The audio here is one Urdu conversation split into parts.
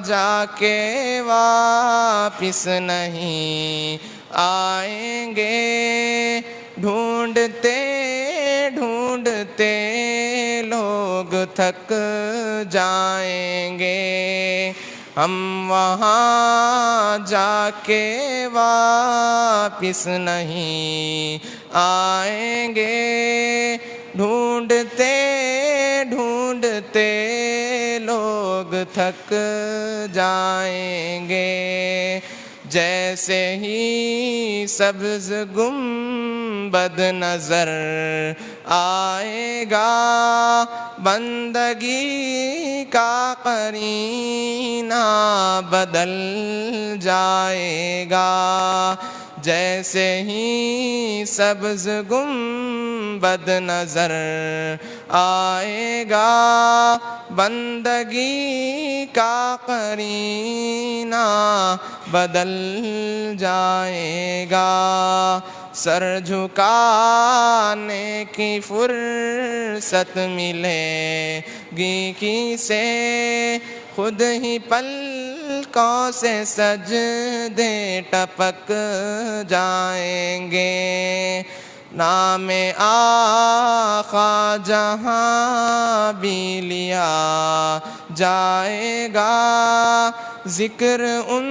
جا کے واپس نہیں آئیں گے، ڈھونڈتے ڈھونڈتے لوگ تھک جائیں گے، ہم وہاں جا کے واپس نہیں آئیں گے، ڈھونڈتے ڈھونڈتے لوگ تھک جائیں گے، جیسے ہی سبز گنبد نظر آئے گا، بندگی کا قرینہ بدل جائے گا، جیسے ہی سبز گنبد نظر آئے گا، بندگی کا قرینہ بدل جائے گا، سر جھکانے کی فرصت ملے گی کسے، خود ہی پلکوں سے سجدے ٹپک جائیں گے، نام آقا جہاں بھی لیا جائے گا، ذکر ان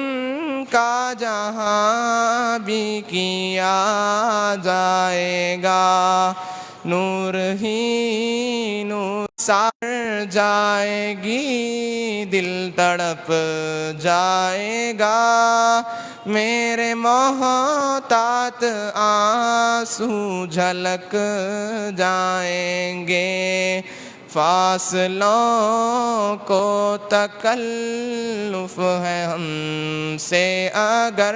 کا جہاں بھی کیا جائے گا، نور ہی نور سار جائے گی، دل تڑپ جائے گا، میرے محتاط آنسو جھلک جائیں گے، فاصلوں کو تکلف ہے ہم سے اگر،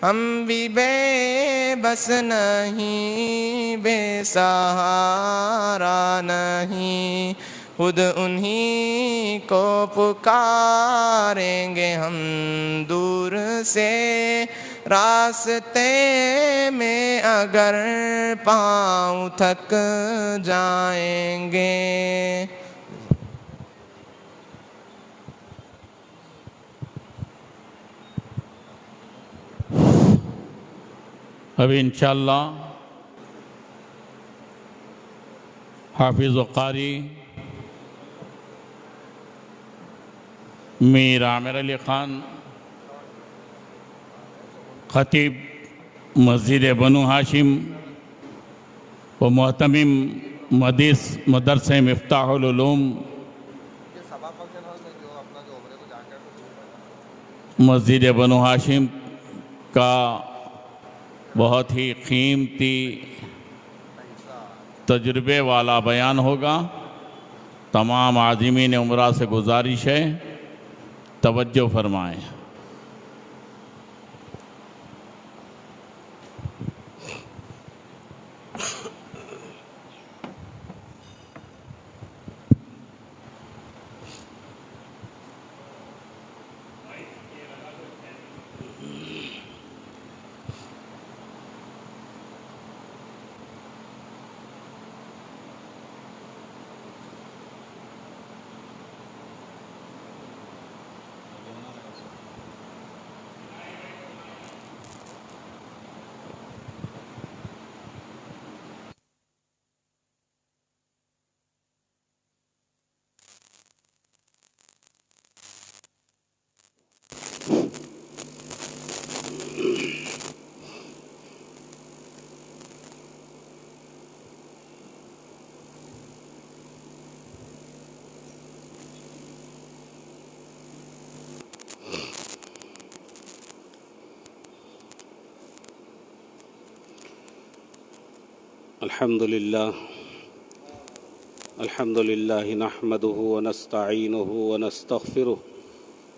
ہم بھی بے بس نہیں، بے سہارا نہیں، خود انہی کو پکاریں گے ہم دور سے، راستے میں اگر پاؤں تھک جائیں گے۔ ابھی انشاءاللہ حافظ و قاری میر عامر علی خان خطیب مسجد بنو ہاشم و محتمم مدرسہ مفتاح العلوم مسجد بنو ہاشم کا بہت ہی قیمتی تجربے والا بیان ہوگا، تمام عازمین عمرہ سے گزارش ہے توجہ فرمائیں۔ الحمد لله نحمده ونستعينه ونستغفره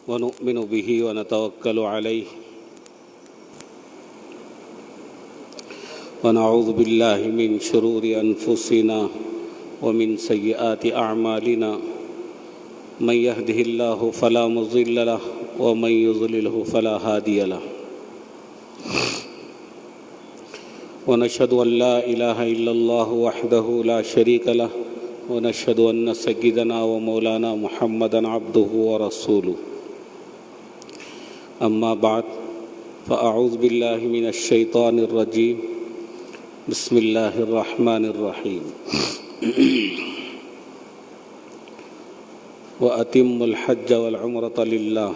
ونؤمن به ونتوكل عليه ونعوذ بالله من شرور أنفسنا ومن سيئات أعمالنا، من يهده الله فلا مضل له ومن يضلله فلا هادي له، ونشهد أن لا إله إلا الله وحده لا شريك له، ونشهد أن سيدنا ومولانا محمدا عبده ورسوله أما بعد فأعوذ بالله من الشيطان الرجيم بسم الله الرحمن الرحيم وأتموا الحج والعمرة لله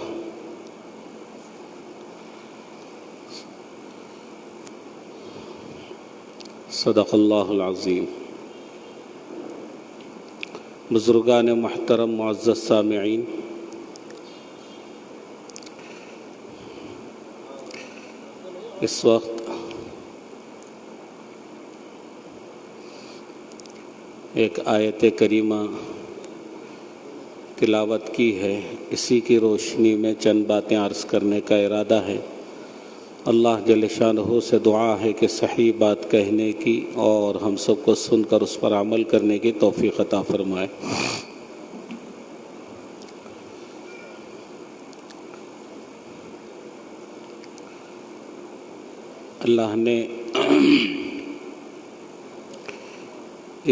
صدق اللہ العظیم۔ بزرگان محترم، معزز سامعین، اس وقت ایک آیت کریمہ تلاوت کی ہے، اسی کی روشنی میں چند باتیں عرض کرنے کا ارادہ ہے۔ اللہ جل شانہ سے دعا ہے کہ صحیح بات کہنے کی اور ہم سب کو سن کر اس پر عمل کرنے کی توفیق عطا فرمائے۔ اللہ نے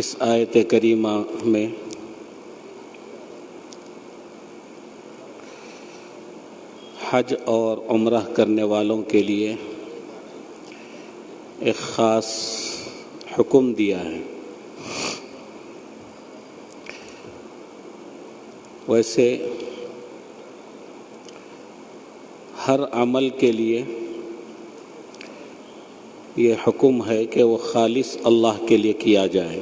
اس آیت کریمہ میں حج اور عمرہ کرنے والوں کے لیے ایک خاص حکم دیا ہے۔ ویسے ہر عمل کے لیے یہ حکم ہے کہ وہ خالص اللہ کے لیے کیا جائے،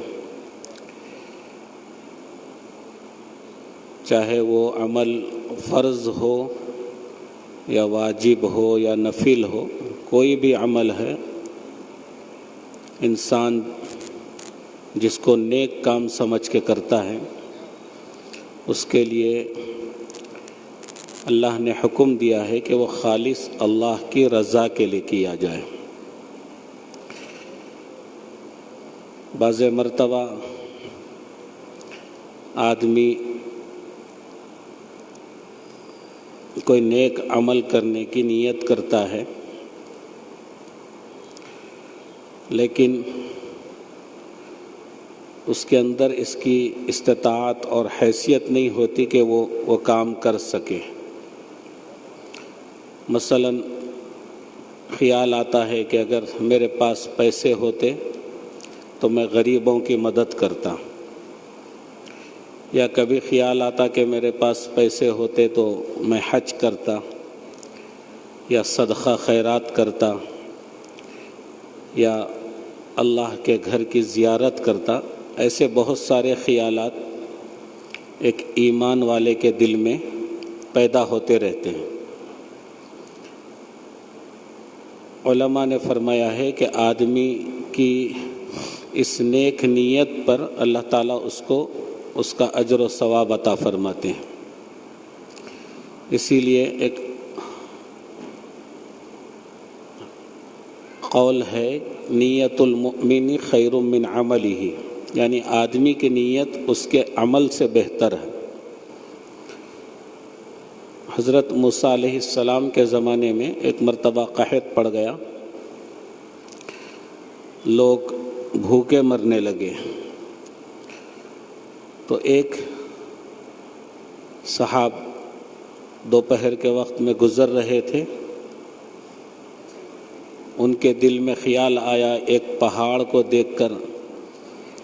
چاہے وہ عمل فرض ہو یا واجب ہو یا نفل ہو، کوئی بھی عمل ہے انسان جس کو نیک کام سمجھ کے کرتا ہے، اس کے لیے اللہ نے حکم دیا ہے کہ وہ خالص اللہ کی رضا کے لیے کیا جائے۔ بعض مرتبہ آدمی کوئی نیک عمل کرنے کی نیت کرتا ہے، لیکن اس کے اندر اس کی استطاعت اور حیثیت نہیں ہوتی کہ وہ کام کر سکے۔ مثلا خیال آتا ہے کہ اگر میرے پاس پیسے ہوتے تو میں غریبوں کی مدد کرتا، یا کبھی خیال آتا کہ میرے پاس پیسے ہوتے تو میں حج کرتا یا صدقہ خیرات کرتا یا اللہ کے گھر کی زیارت کرتا۔ ایسے بہت سارے خیالات ایک ایمان والے کے دل میں پیدا ہوتے رہتے ہیں۔ علماء نے فرمایا ہے کہ آدمی کی اس نیک نیت پر اللہ تعالیٰ اس کو اس کا اجر و ثواب عطا فرماتے ہیں۔ اسی لیے ایک قول ہے، نیت المؤمن خیر من عملہ، یعنی آدمی کی نیت اس کے عمل سے بہتر ہے۔ حضرت موسیٰ علیہ السلام کے زمانے میں ایک مرتبہ قحط پڑ گیا، لوگ بھوکے مرنے لگے، تو ایک صحاب دوپہر کے وقت میں گزر رہے تھے، ان کے دل میں خیال آیا ایک پہاڑ کو دیکھ کر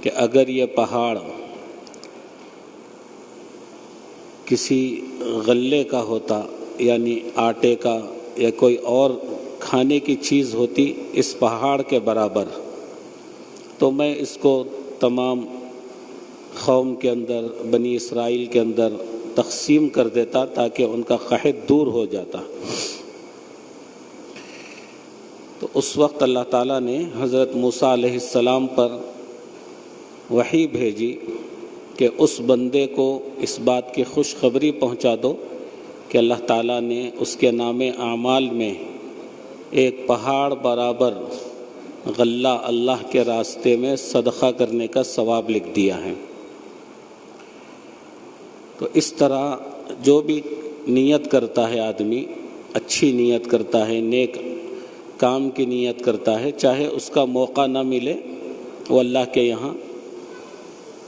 کہ اگر یہ پہاڑ کسی غلے کا ہوتا، یعنی آٹے کا یا کوئی اور کھانے کی چیز ہوتی اس پہاڑ کے برابر، تو میں اس کو تمام قوم کے اندر، بنی اسرائیل کے اندر تقسیم کر دیتا تاکہ ان کا قحط دور ہو جاتا۔ تو اس وقت اللہ تعالیٰ نے حضرت موسیٰ علیہ السلام پر وحی بھیجی کہ اس بندے کو اس بات کی خوشخبری پہنچا دو کہ اللہ تعالیٰ نے اس کے نام اعمال میں ایک پہاڑ برابر غلہ اللہ کے راستے میں صدقہ کرنے کا ثواب لکھ دیا ہے۔ تو اس طرح جو بھی نیت کرتا ہے آدمی، اچھی نیت کرتا ہے، نیک کام کی نیت کرتا ہے، چاہے اس کا موقع نہ ملے، وہ اللہ کے یہاں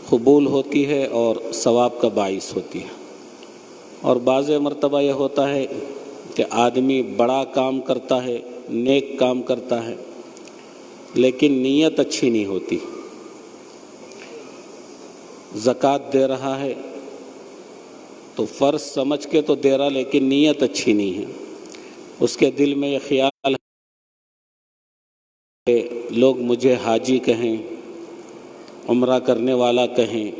قبول ہوتی ہے اور ثواب کا باعث ہوتی ہے۔ اور بعض مرتبہ یہ ہوتا ہے کہ آدمی بڑا کام کرتا ہے، نیک کام کرتا ہے، لیکن نیت اچھی نہیں ہوتی۔ زکوٰۃ دے رہا ہے تو فرض سمجھ کے تو دے رہا، لیکن نیت اچھی نہیں ہے۔ اس کے دل میں یہ خیال ہے کہ لوگ مجھے حاجی کہیں، عمرہ کرنے والا کہیں،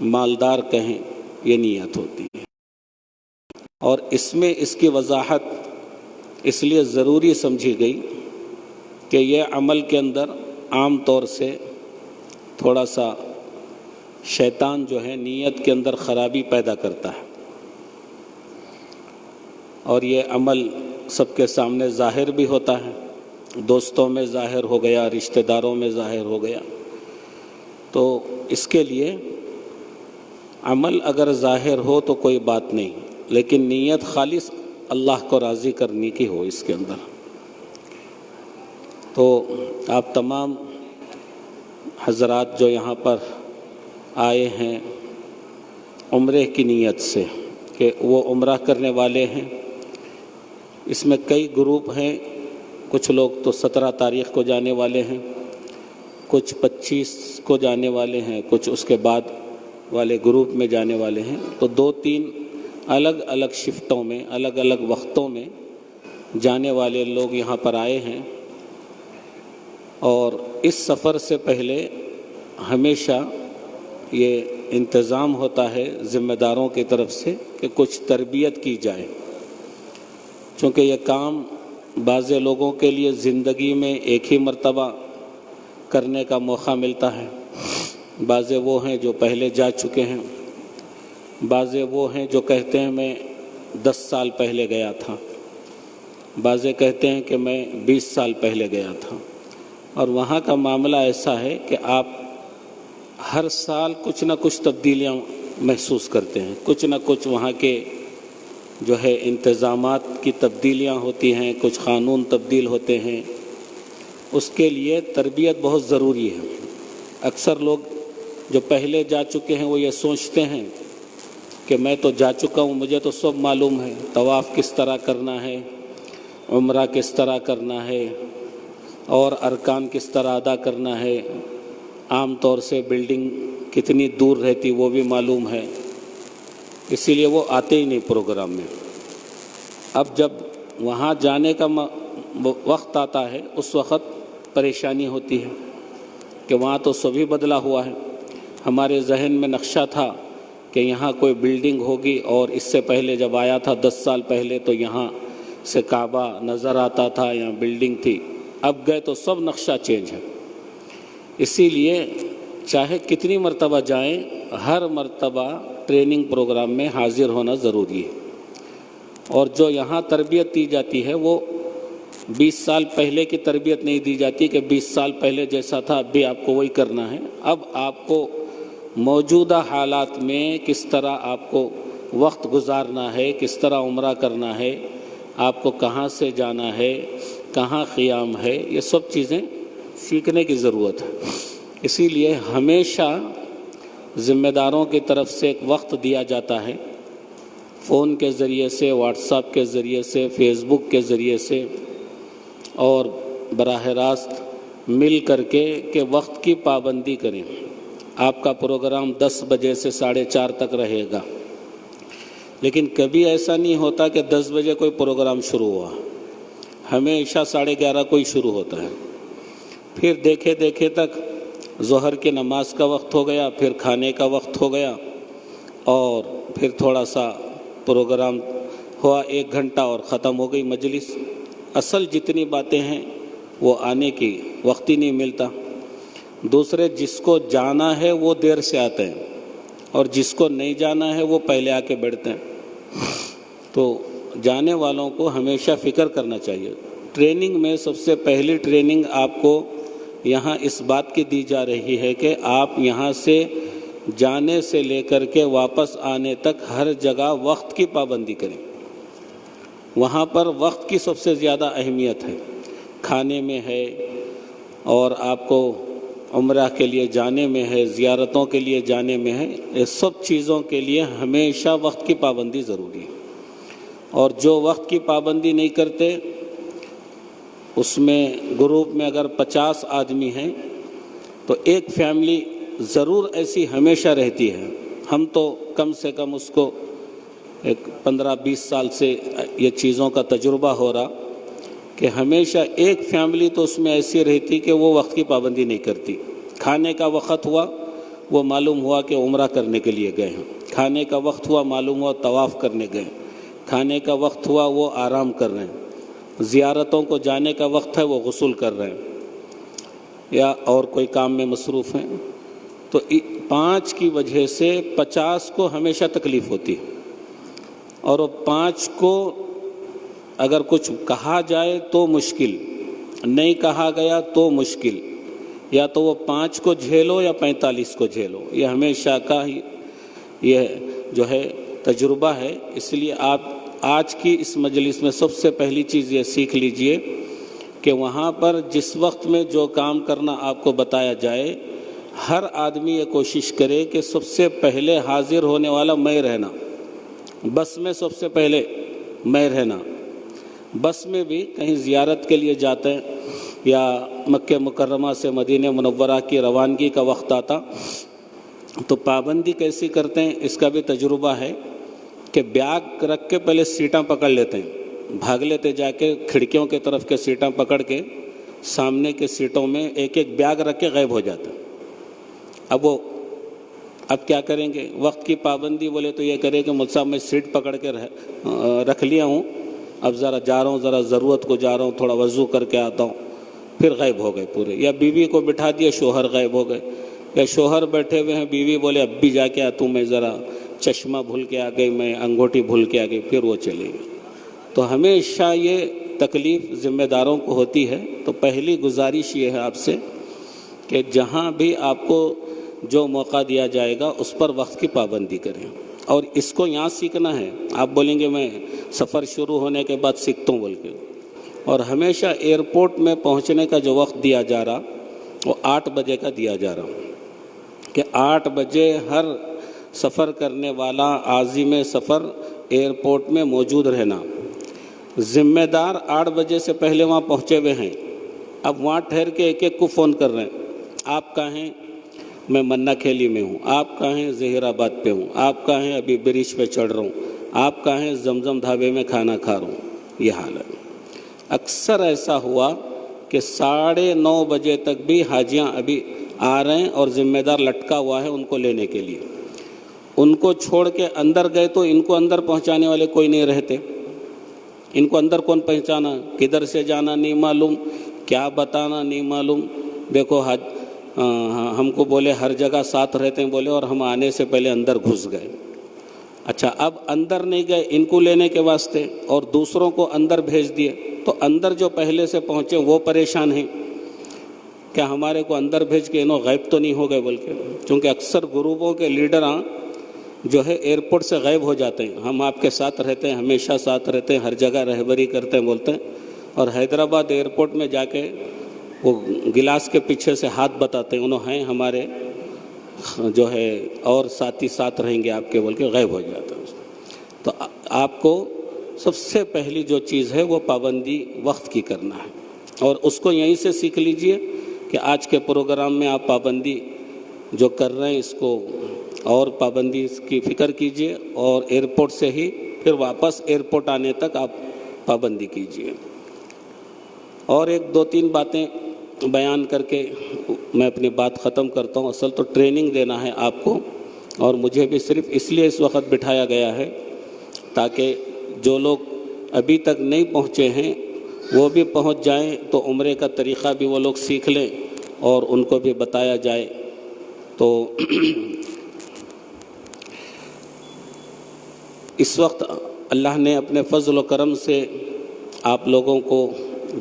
مالدار کہیں، یہ نیت ہوتی ہے۔ اور اس میں اس کی وضاحت اس لیے ضروری سمجھی گئی کہ یہ عمل کے اندر عام طور سے تھوڑا سا شیطان جو ہے نیت کے اندر خرابی پیدا کرتا ہے، اور یہ عمل سب کے سامنے ظاہر بھی ہوتا ہے، دوستوں میں ظاہر ہو گیا، رشتہ داروں میں ظاہر ہو گیا۔ تو اس کے لیے عمل اگر ظاہر ہو تو کوئی بات نہیں، لیکن نیت خالص اللہ کو راضی کرنے کی ہو اس کے اندر۔ تو آپ تمام حضرات جو یہاں پر آئے ہیں عمرے کی نیت سے کہ وہ عمرہ کرنے والے ہیں، اس میں کئی گروپ ہیں، کچھ لوگ تو 17 تاریخ کو جانے والے ہیں، کچھ 25 کو جانے والے ہیں، کچھ اس کے بعد والے گروپ میں جانے والے ہیں۔ تو 2-3 الگ الگ شفٹوں میں، الگ الگ وقتوں میں جانے والے لوگ یہاں پر آئے ہیں۔ اور اس سفر سے پہلے ہمیشہ یہ انتظام ہوتا ہے ذمہ داروں کی طرف سے کہ کچھ تربیت کی جائے، چونکہ یہ کام بعض لوگوں کے لیے زندگی میں ایک ہی مرتبہ کرنے کا موقع ملتا ہے، بعض وہ ہیں جو پہلے جا چکے ہیں، بعض وہ ہیں جو کہتے ہیں میں 10 سال پہلے گیا تھا، بعض کہتے ہیں کہ میں 20 سال پہلے گیا تھا۔ اور وہاں کا معاملہ ایسا ہے کہ آپ ہر سال کچھ نہ کچھ تبدیلیاں محسوس کرتے ہیں، کچھ نہ کچھ وہاں کے جو ہے انتظامات کی تبدیلیاں ہوتی ہیں، کچھ قانون تبدیل ہوتے ہیں۔ اس کے لیے تربیت بہت ضروری ہے۔ اکثر لوگ جو پہلے جا چکے ہیں وہ یہ سوچتے ہیں کہ میں تو جا چکا ہوں، مجھے تو سب معلوم ہے، طواف کس طرح کرنا ہے، عمرہ کس طرح کرنا ہے، اور ارکان کس طرح ادا کرنا ہے، عام طور سے بلڈنگ کتنی دور رہتی وہ بھی معلوم ہے، اسی لیے وہ آتے ہی نہیں پروگرام میں۔ اب جب وہاں جانے کا وقت آتا ہے اس وقت پریشانی ہوتی ہے کہ وہاں تو سبھی بدلا ہوا ہے۔ ہمارے ذہن میں نقشہ تھا کہ یہاں کوئی بلڈنگ ہوگی، اور اس سے پہلے جب آیا تھا 10 سال پہلے تو یہاں سے کعبہ نظر آتا تھا، یہاں بلڈنگ تھی، اب گئے تو سب نقشہ چینج ہے۔ اسی لیے چاہے کتنی مرتبہ جائیں، ہر مرتبہ ٹریننگ پروگرام میں حاضر ہونا ضروری ہے۔ اور جو یہاں تربیت دی جاتی ہے وہ 20 سال پہلے کی تربیت نہیں دی جاتی کہ 20 سال پہلے جیسا تھا اب بھی آپ کو وہی کرنا ہے۔ اب آپ کو موجودہ حالات میں کس طرح آپ کو وقت گزارنا ہے، کس طرح عمرہ کرنا ہے، آپ کو کہاں سے جانا ہے، کہاں قیام ہے، یہ سب چیزیں سیکھنے کی ضرورت ہے۔ اسی لیے ہمیشہ ذمہ داروں کی طرف سے ایک وقت دیا جاتا ہے، فون کے ذریعے سے، واٹس ایپ کے ذریعے سے، فیس بک کے ذریعے سے، اور براہ راست مل کر کے کہ وقت کی پابندی کریں۔ آپ کا پروگرام 10 بجے سے 4:30 تک رہے گا، لیکن کبھی ایسا نہیں ہوتا کہ 10 بجے کوئی پروگرام شروع ہوا، ہمیشہ 11:30 کو ہی شروع ہوتا ہے۔ پھر دیکھے دیکھے تک ظہر کی نماز کا وقت ہو گیا، پھر کھانے کا وقت ہو گیا، اور پھر تھوڑا سا پروگرام ہوا 1 گھنٹہ اور ختم ہو گئی مجلس۔ اصل جتنی باتیں ہیں وہ آنے کی وقت ہی نہیں ملتا۔ دوسرے جس کو جانا ہے وہ دیر سے آتے ہیں، اور جس کو نہیں جانا ہے وہ پہلے آ کے بیٹھتے ہیں۔ تو جانے والوں کو ہمیشہ فکر کرنا چاہیے۔ ٹریننگ میں سب سے پہلی ٹریننگ آپ کو یہاں اس بات کی دی جا رہی ہے کہ آپ یہاں سے جانے سے لے کر کے واپس آنے تک ہر جگہ وقت کی پابندی کریں۔ وہاں پر وقت کی سب سے زیادہ اہمیت ہے، کھانے میں ہے، اور آپ کو عمرہ کے لیے جانے میں ہے، زیارتوں کے لیے جانے میں ہے، یہ سب چیزوں کے لیے ہمیشہ وقت کی پابندی ضروری ہے۔ اور جو وقت کی پابندی نہیں کرتے اس میں گروپ میں اگر 50 آدمی ہیں تو ایک فیملی ضرور ایسی ہمیشہ رہتی ہے. ہم تو کم سے کم اس کو ایک 15-20 سال سے یہ چیزوں کا تجربہ ہو رہا کہ ہمیشہ ایک فیملی تو اس میں ایسی رہتی کہ وہ وقت کی پابندی نہیں کرتی. کھانے کا وقت ہوا وہ معلوم ہوا کہ عمرہ کرنے کے لیے گئے ہیں، کھانے کا وقت ہوا معلوم ہوا طواف کرنے گئے، کھانے کا وقت ہوا وہ آرام کر رہے ہیں، زیارتوں کو جانے کا وقت ہے وہ غسل کر رہے ہیں یا اور کوئی کام میں مصروف ہیں. تو 5 کی وجہ سے 50 کو ہمیشہ تکلیف ہوتی ہے، اور وہ 5 کو اگر کچھ کہا جائے تو مشکل، نہیں کہا گیا تو مشکل، یا تو وہ 5 کو جھیلو یا 45 کو جھیلو. یہ ہمیشہ کا ہی یہ جو ہے تجربہ ہے. اس لیے آپ آج کی اس مجلس میں سب سے پہلی چیز یہ سیکھ لیجئے کہ وہاں پر جس وقت میں جو کام کرنا آپ کو بتایا جائے، ہر آدمی یہ کوشش کرے کہ سب سے پہلے حاضر ہونے والا میں رہنا. بس میں سب سے پہلے میں رہنا. بس میں بھی کہیں زیارت کے لیے جاتے ہیں یا مکہ مکرمہ سے مدینہ منورہ کی روانگی کا وقت آتا تو پابندی کیسی کرتے ہیں اس کا بھی تجربہ ہے کہ بیگ رکھ کے پہلے سیٹاں پکڑ لیتے ہیں، بھاگ لیتے جا کے کھڑکیوں کے طرف کے سیٹاں پکڑ کے سامنے کے سیٹوں میں ایک ایک بیگ رکھ کے غائب ہو جاتا. اب کیا کریں گے؟ وقت کی پابندی بولے تو یہ کرے کہ مجھ صاحب میں سیٹ پکڑ کے رکھ لیا ہوں، اب ذرا جا رہا ہوں، ذرا ضرورت کو جا رہا ہوں، تھوڑا وضو کر کے آتا ہوں، پھر غائب ہو گئے پورے. یا بیوی کو بٹھا دیا، شوہر غائب ہو گئے، یا شوہر بیٹھے ہوئے ہیں، بیوی بولے اب بھی جا کے آتا ہوں، میں ذرا چشمہ بھول کے آ گئی، میں انگوٹھی بھول کے آ گئی، پھر وہ چلے گئے. تو ہمیشہ یہ تکلیف ذمہ داروں کو ہوتی ہے. تو پہلی گزارش یہ ہے آپ سے کہ جہاں بھی آپ کو جو موقع دیا جائے گا اس پر وقت کی پابندی کریں. اور اس کو یہاں سیکھنا ہے. آپ بولیں گے میں سفر شروع ہونے کے بعد سیکھتا ہوں بول کے، اور ہمیشہ ایئرپورٹ میں پہنچنے کا جو وقت دیا جا رہا وہ 8 بجے کا دیا جا رہا کہ 8 بجے ہر سفر کرنے والا عازم سفر ایئرپورٹ میں موجود رہنا. ذمہ دار 8 بجے سے پہلے وہاں پہنچے ہوئے ہیں. اب وہاں ٹھہر کے ایک ایک کو فون کر رہے ہیں، آپ کہاں ہیں؟ میں منا کھیلی میں ہوں. آپ کہاں ہیں؟ ظہیر آباد پہ ہوں. آپ کہاں ہیں؟ ابھی برج پہ چڑھ رہا ہوں. آپ کہاں ہیں؟ زمزم ڈھابے میں کھانا کھا رہا ہوں. یہ حال ہے. اکثر ایسا ہوا کہ 9:30 بجے تک بھی حاجیاں ابھی آ رہے ہیں اور ذمہ دار لٹکا ہوا ہے ان کو لینے کے لیے. ان کو چھوڑ کے اندر گئے تو ان کو اندر پہنچانے والے کوئی نہیں رہتے. ان کو اندر کون پہنچانا؟ کدھر سے جانا نہیں معلوم، کیا بتانا نہیں معلوم. دیکھو ہم کو بولے ہر جگہ ساتھ رہتے ہیں بولے، اور ہم آنے سے پہلے اندر گھس گئے. اچھا اب اندر نہیں گئے ان کو لینے کے واسطے اور دوسروں کو اندر بھیج دیے، تو اندر جو پہلے سے پہنچے وہ پریشان ہیں کہ ہمارے کو اندر بھیج کے انہوں غائب تو نہیں ہو گئے بول کے. چونکہ اکثر گروپوں کے لیڈراں جو ہے ایئرپورٹ سے غائب ہو جاتے ہیں. ہم آپ کے ساتھ رہتے ہیں، ہمیشہ ساتھ رہتے ہیں، ہر جگہ رہبری کرتے ہیں بولتے ہیں، اور حیدرآباد ایئرپورٹ میں جا کے وہ گلاس کے پیچھے سے ہاتھ بتاتے ہیں انہوں ہیں ہمارے جو ہے اور ساتھی ساتھ رہیں گے آپ کے بول کے غائب ہو جاتا ہے. تو آپ کو سب سے پہلی جو چیز ہے وہ پابندی وقت کی کرنا ہے، اور اس کو یہیں سے سیکھ لیجئے کہ آج کے پروگرام میں آپ پابندی جو کر رہے ہیں اس کو اور پابندی اس کی فکر کیجئے، اور ایئرپورٹ سے ہی پھر واپس ایئرپورٹ آنے تک آپ پابندی کیجئے. اور 1-2-3 باتیں بیان کر کے میں اپنی بات ختم کرتا ہوں. اصل تو ٹریننگ دینا ہے آپ کو، اور مجھے بھی صرف اس لیے اس وقت بٹھایا گیا ہے تاکہ جو لوگ ابھی تک نہیں پہنچے ہیں وہ بھی پہنچ جائیں، تو عمرے کا طریقہ بھی وہ لوگ سیکھ لیں اور ان کو بھی بتایا جائے. تو اس وقت اللہ نے اپنے فضل و کرم سے آپ لوگوں کو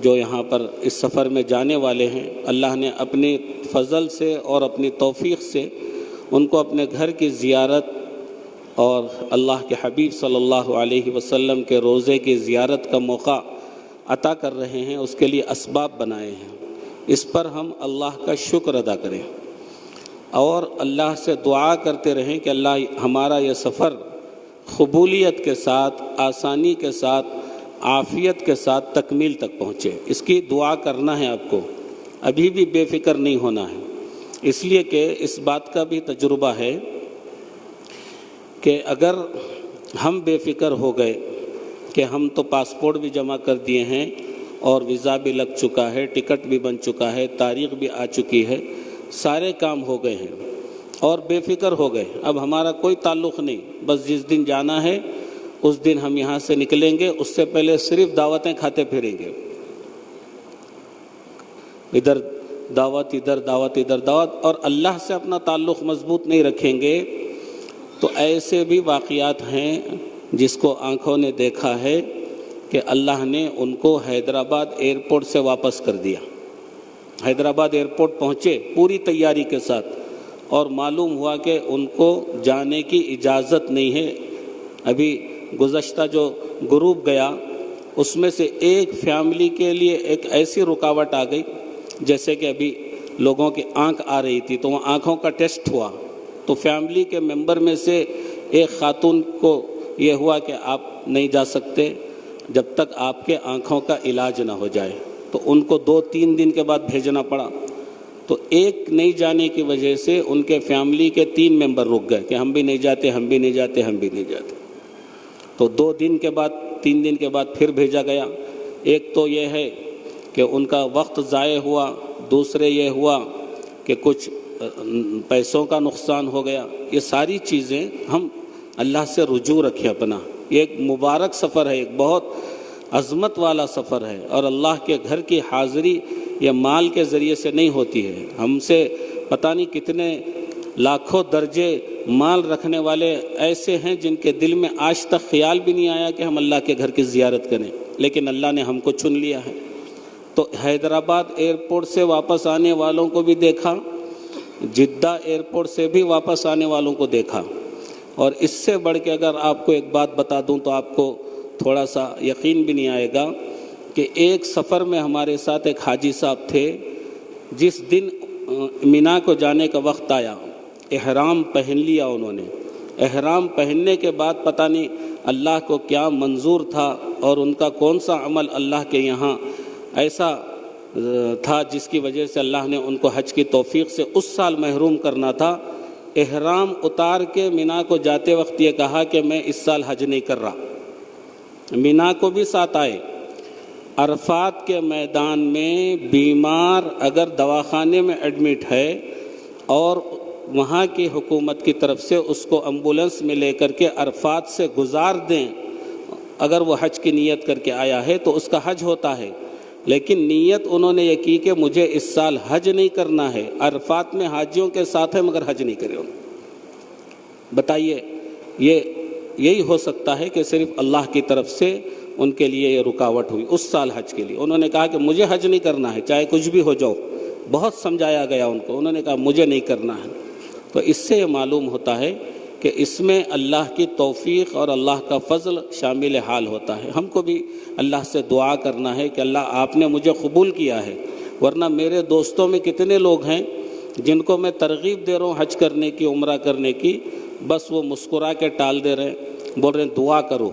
جو یہاں پر اس سفر میں جانے والے ہیں، اللہ نے اپنے فضل سے اور اپنی توفیق سے ان کو اپنے گھر کی زیارت اور اللہ کے حبیب صلی اللہ علیہ وسلم کے روضے کی زیارت کا موقع عطا کر رہے ہیں، اس کے لیے اسباب بنائے ہیں. اس پر ہم اللہ کا شکر ادا کریں اور اللہ سے دعا کرتے رہیں کہ اللہ ہمارا یہ سفر قبولیت کے ساتھ، آسانی کے ساتھ، عافیت کے ساتھ تکمیل تک پہنچے۔ اس کی دعا کرنا ہے آپ کو، ابھی بھی بے فکر نہیں ہونا ہے، اس لیے کہ اس بات کا بھی تجربہ ہے کہ اگر ہم بے فکر ہو گئے کہ ہم تو پاسپورٹ بھی جمع کر دیے ہیں اور ویزا بھی لگ چکا ہے، ٹکٹ بھی بن چکا ہے، تاریخ بھی آ چکی ہے، سارے کام ہو گئے ہیں اور بے فکر ہو گئے، اب ہمارا کوئی تعلق نہیں، بس جس دن جانا ہے اس دن ہم یہاں سے نکلیں گے، اس سے پہلے صرف دعوتیں کھاتے پھریں گے، ادھر دعوت، ادھر دعوت، ادھر دعوت، اور اللہ سے اپنا تعلق مضبوط نہیں رکھیں گے تو ایسے بھی واقعات ہیں جس کو آنکھوں نے دیکھا ہے کہ اللہ نے ان کو حیدرآباد ایئرپورٹ سے واپس کر دیا۔ حیدرآباد ایئرپورٹ پہنچے پوری تیاری کے ساتھ اور معلوم ہوا کہ ان کو جانے کی اجازت نہیں ہے۔ ابھی گزشتہ جو گروپ گیا اس میں سے ایک فیملی کے لیے ایک ایسی رکاوٹ آ گئی، جیسے کہ ابھی لوگوں کی آنکھ آ رہی تھی تو وہ آنکھوں کا ٹیسٹ ہوا، تو فیملی کے ممبر میں سے ایک خاتون کو یہ ہوا کہ آپ نہیں جا سکتے جب تک آپ کے آنکھوں کا علاج نہ ہو جائے، تو ان کو 2-3 دن کے بعد بھیجنا پڑا۔ تو ایک نہیں جانے کی وجہ سے ان کے فیملی کے 3 ممبر رک گئے کہ ہم بھی نہیں جاتے، ہم بھی نہیں جاتے، ہم بھی نہیں جاتے۔ تو 2 دن کے بعد، 3 دن کے بعد پھر بھیجا گیا۔ ایک تو یہ ہے کہ ان کا وقت ضائع ہوا، دوسرے یہ ہوا کہ کچھ پیسوں کا نقصان ہو گیا۔ یہ ساری چیزیں ہم اللہ سے رجوع رکھیں اپنا۔ یہ ایک مبارک سفر ہے، ایک بہت عظمت والا سفر ہے، اور اللہ کے گھر کی حاضری یہ مال کے ذریعے سے نہیں ہوتی ہے۔ ہم سے پتہ نہیں کتنے لاکھوں درجے مال رکھنے والے ایسے ہیں جن کے دل میں آج تک خیال بھی نہیں آیا کہ ہم اللہ کے گھر کی زیارت کریں، لیکن اللہ نے ہم کو چن لیا ہے۔ تو حیدرآباد ایئرپورٹ سے واپس آنے والوں کو بھی دیکھا، جدہ ایئرپورٹ سے بھی واپس آنے والوں کو دیکھا، اور اس سے بڑھ کے اگر آپ کو ایک بات بتا دوں تو آپ کو تھوڑا سا یقین بھی نہیں آئے گا کہ ایک سفر میں ہمارے ساتھ ایک حاجی صاحب تھے، جس دن مینا کو جانے کا وقت آیا احرام پہن لیا انہوں نے۔ احرام پہننے کے بعد پتہ نہیں اللہ کو کیا منظور تھا اور ان کا کون سا عمل اللہ کے یہاں ایسا تھا جس کی وجہ سے اللہ نے ان کو حج کی توفیق سے اس سال محروم کرنا تھا۔ احرام اتار کے مینا کو جاتے وقت یہ کہا کہ میں اس سال حج نہیں کر رہا۔ مینا کو بھی ساتھ آئے۔ عرفات کے میدان میں بیمار اگر دواخانے میں ایڈمٹ ہے اور وہاں کی حکومت کی طرف سے اس کو ایمبولینس میں لے کر کے عرفات سے گزار دیں، اگر وہ حج کی نیت کر کے آیا ہے تو اس کا حج ہوتا ہے، لیکن نیت انہوں نے یہ کی کہ مجھے اس سال حج نہیں کرنا ہے۔ عرفات میں حاجیوں کے ساتھ ہے مگر حج نہیں کرے۔ بتائیے، یہی ہو سکتا ہے کہ صرف اللہ کی طرف سے ان کے لیے یہ رکاوٹ ہوئی اس سال حج کے لیے۔ انہوں نے کہا کہ مجھے حج نہیں کرنا ہے، چاہے کچھ بھی ہو جاؤ۔ بہت سمجھایا گیا ان کو، انہوں نے کہا مجھے نہیں کرنا ہے۔ تو اس سے یہ معلوم ہوتا ہے کہ اس میں اللہ کی توفیق اور اللہ کا فضل شامل حال ہوتا ہے۔ ہم کو بھی اللہ سے دعا کرنا ہے کہ اللہ آپ نے مجھے قبول کیا ہے، ورنہ میرے دوستوں میں کتنے لوگ ہیں جن کو میں ترغیب دے رہا ہوں حج کرنے کی، عمرہ کرنے کی، بس وہ مسکرا کے ٹال دے رہے ہیں، بول رہے ہیں دعا کرو۔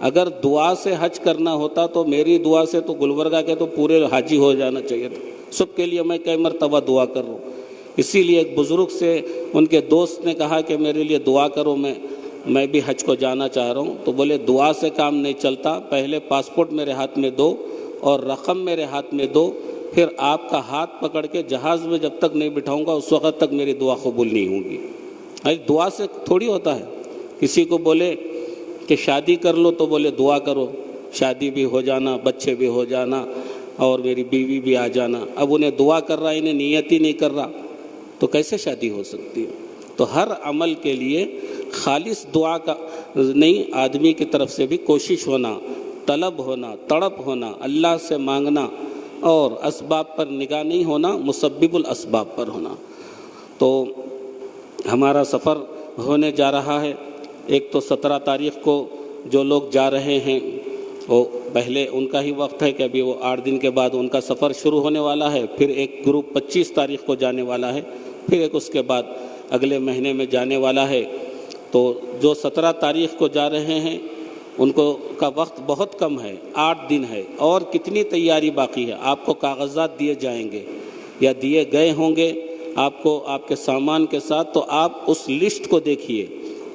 اگر دعا سے حج کرنا ہوتا تو میری دعا سے تو گلبرگہ کے تو پورے حاجی ہو جانا چاہیے تھا۔ سب کے لیے میں کئی مرتبہ دعا کر رہا ہوں۔ اسی لیے ایک بزرگ سے ان کے دوست نے کہا کہ میرے لیے دعا کرو، میں بھی حج کو جانا چاہ رہا ہوں۔ تو بولے دعا سے کام نہیں چلتا، پہلے پاسپورٹ میرے ہاتھ میں دو اور رقم میرے ہاتھ میں دو، پھر آپ کا ہاتھ پکڑ کے جہاز میں جب تک نہیں بٹھاؤں گا اس وقت تک میری دعا قبول نہیں ہوگی۔ دعا سے تھوڑی ہوتا ہے۔ کسی کو بولے کہ شادی کر لو تو بولے دعا کرو، شادی بھی ہو جانا، بچے بھی ہو جانا اور میری بیوی بھی آ جانا۔ اب انہیں دعا کر رہا، انہیں نیت ہی نہیں کر رہا تو کیسے شادی ہو سکتی ہے؟ تو ہر عمل کے لیے خالص دعا کا نہیں، آدمی کی طرف سے بھی کوشش ہونا، طلب ہونا، تڑپ ہونا، اللہ سے مانگنا، اور اسباب پر نگاہ نہیں ہونا، مسبب الاسباب پر ہونا۔ تو ہمارا سفر ہونے جا رہا ہے۔ ایک تو 17 تاریخ کو جو لوگ جا رہے ہیں وہ پہلے ان کا ہی وقت ہے کہ ابھی وہ 8 دن کے بعد ان کا سفر شروع ہونے والا ہے۔ پھر ایک گروپ 25 تاریخ کو جانے والا ہے، پھر ایک اس کے بعد اگلے مہینے میں جانے والا ہے۔ تو جو 17 تاریخ کو جا رہے ہیں ان کو کا وقت بہت کم ہے، 8 دن ہے، اور کتنی تیاری باقی ہے۔ آپ کو کاغذات دیے جائیں گے یا دیے گئے ہوں گے آپ کو آپ کے سامان کے ساتھ، تو آپ اس لسٹ کو دیکھیے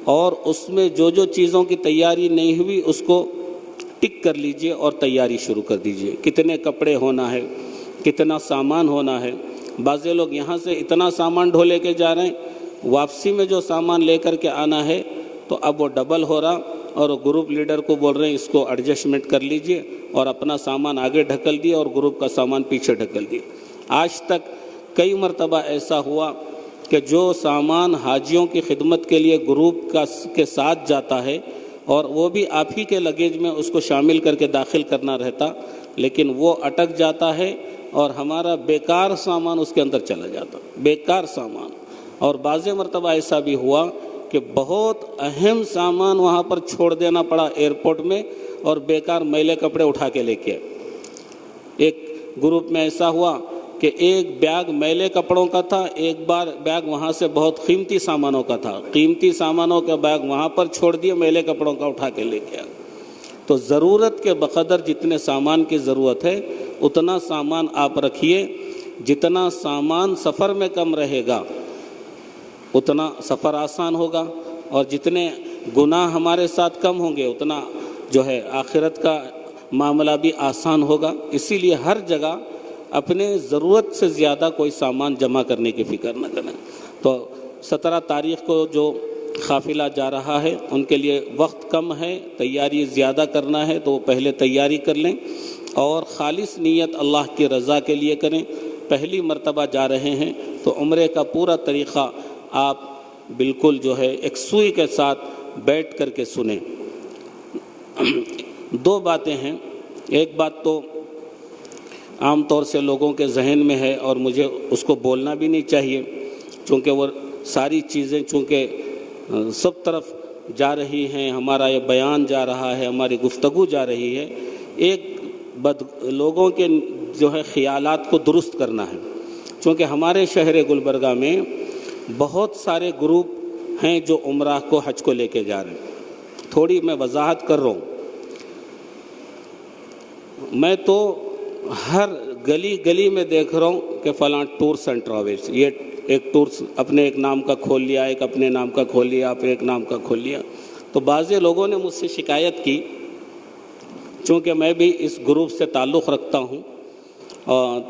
اور اس میں جو جو چیزوں کی تیاری نہیں ہوئی اس کو ٹک کر لیجئے اور تیاری شروع کر دیجئے۔ کتنے کپڑے ہونا ہے، کتنا سامان ہونا ہے۔ بعض لوگ یہاں سے اتنا سامان ڈھو لے کے جا رہے ہیں، واپسی میں جو سامان لے کر کے آنا ہے تو اب وہ ڈبل ہو رہا، اور گروپ لیڈر کو بول رہے ہیں اس کو ایڈجسٹمنٹ کر لیجئے، اور اپنا سامان آگے ڈھکل دیا اور گروپ کا سامان پیچھے ڈھکل دیا۔ آج تک کئی مرتبہ ایسا ہوا کہ جو سامان حاجیوں کی خدمت کے لیے گروپ کے ساتھ جاتا ہے اور وہ بھی آپ ہی کے لگیج میں اس کو شامل کر کے داخل کرنا رہتا، لیکن وہ اٹک جاتا ہے اور ہمارا بیکار سامان اس کے اندر چلا جاتا، بیکار سامان۔ اور بعض مرتبہ ایسا بھی ہوا کہ بہت اہم سامان وہاں پر چھوڑ دینا پڑا ایئرپورٹ میں، اور بیکار میلے کپڑے اٹھا کے لے کے۔ ایک گروپ میں ایسا ہوا کہ ایک بیگ میلے کپڑوں کا تھا، ایک بار بیگ وہاں سے بہت قیمتی سامانوں کا تھا، قیمتی سامانوں کا بیگ وہاں پر چھوڑ دیا، میلے کپڑوں کا اٹھا کے لے گیا۔ تو ضرورت کے بقدر جتنے سامان کی ضرورت ہے اتنا سامان آپ رکھیے۔ جتنا سامان سفر میں کم رہے گا اتنا سفر آسان ہوگا، اور جتنے گناہ ہمارے ساتھ کم ہوں گے اتنا جو ہے آخرت کا معاملہ بھی آسان ہوگا۔ اسی لیے ہر جگہ اپنے ضرورت سے زیادہ کوئی سامان جمع کرنے کی فکر نہ کریں۔ تو 17 تاریخ کو جو قافلہ جا رہا ہے ان کے لیے وقت کم ہے، تیاری زیادہ کرنا ہے تو وہ پہلے تیاری کر لیں، اور خالص نیت اللہ کی رضا کے لیے کریں۔ پہلی مرتبہ جا رہے ہیں تو عمرے کا پورا طریقہ آپ بالکل جو ہے ایک سوئی کے ساتھ بیٹھ کر کے سنیں۔ 2 باتیں ہیں، ایک بات تو عام طور سے لوگوں کے ذہن میں ہے اور مجھے اس کو بولنا بھی نہیں چاہیے، چونکہ وہ ساری چیزیں چونکہ سب طرف جا رہی ہیں، ہمارا یہ بیان جا رہا ہے، ہماری گفتگو جا رہی ہے، ایک لوگوں کے جو ہے خیالات کو درست کرنا ہے۔ چونکہ ہمارے شہر گلبرگہ میں بہت سارے گروپ ہیں جو عمرہ کو حج کو لے کے جا رہے ہیں۔ تھوڑی میں وضاحت کر رہا ہوں، میں تو ہر گلی گلی میں دیکھ رہا ہوں کہ فلاں ٹورس اینڈ ٹریولز، یہ ایک ٹورس اپنے ایک نام کا کھول لیا، ایک اپنے نام کا کھول لیا، آپ ایک نام کا کھول لیا۔ تو بعض لوگوں نے مجھ سے شکایت کی، چونکہ میں بھی اس گروپ سے تعلق رکھتا ہوں،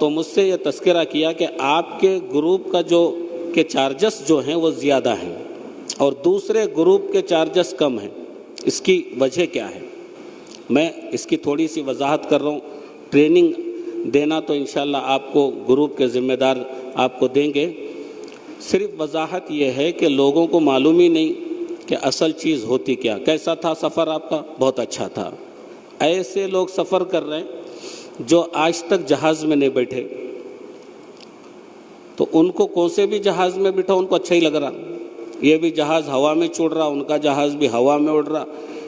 تو مجھ سے یہ تذکرہ کیا کہ آپ کے گروپ کا جو کہ چارجز جو ہیں وہ زیادہ ہیں اور دوسرے گروپ کے چارجز کم ہیں، اس کی وجہ کیا ہے؟ میں اس کی تھوڑی سی وضاحت کر رہا ہوں۔ ٹریننگ دینا تو انشاءاللہ آپ کو گروپ کے ذمہ دار آپ کو دیں گے۔ صرف وضاحت یہ ہے کہ لوگوں کو معلوم ہی نہیں کہ اصل چیز ہوتی کیا۔ کیسا تھا سفر آپ کا؟ بہت اچھا تھا۔ ایسے لوگ سفر کر رہے ہیں جو آج تک جہاز میں نہیں بیٹھے، تو ان کو کون سے بھی جہاز میں بٹھا ان کو اچھا ہی لگ رہا، یہ بھی جہاز ہوا میں چھوڑ رہا، ان کا جہاز بھی ہوا میں اڑ رہا،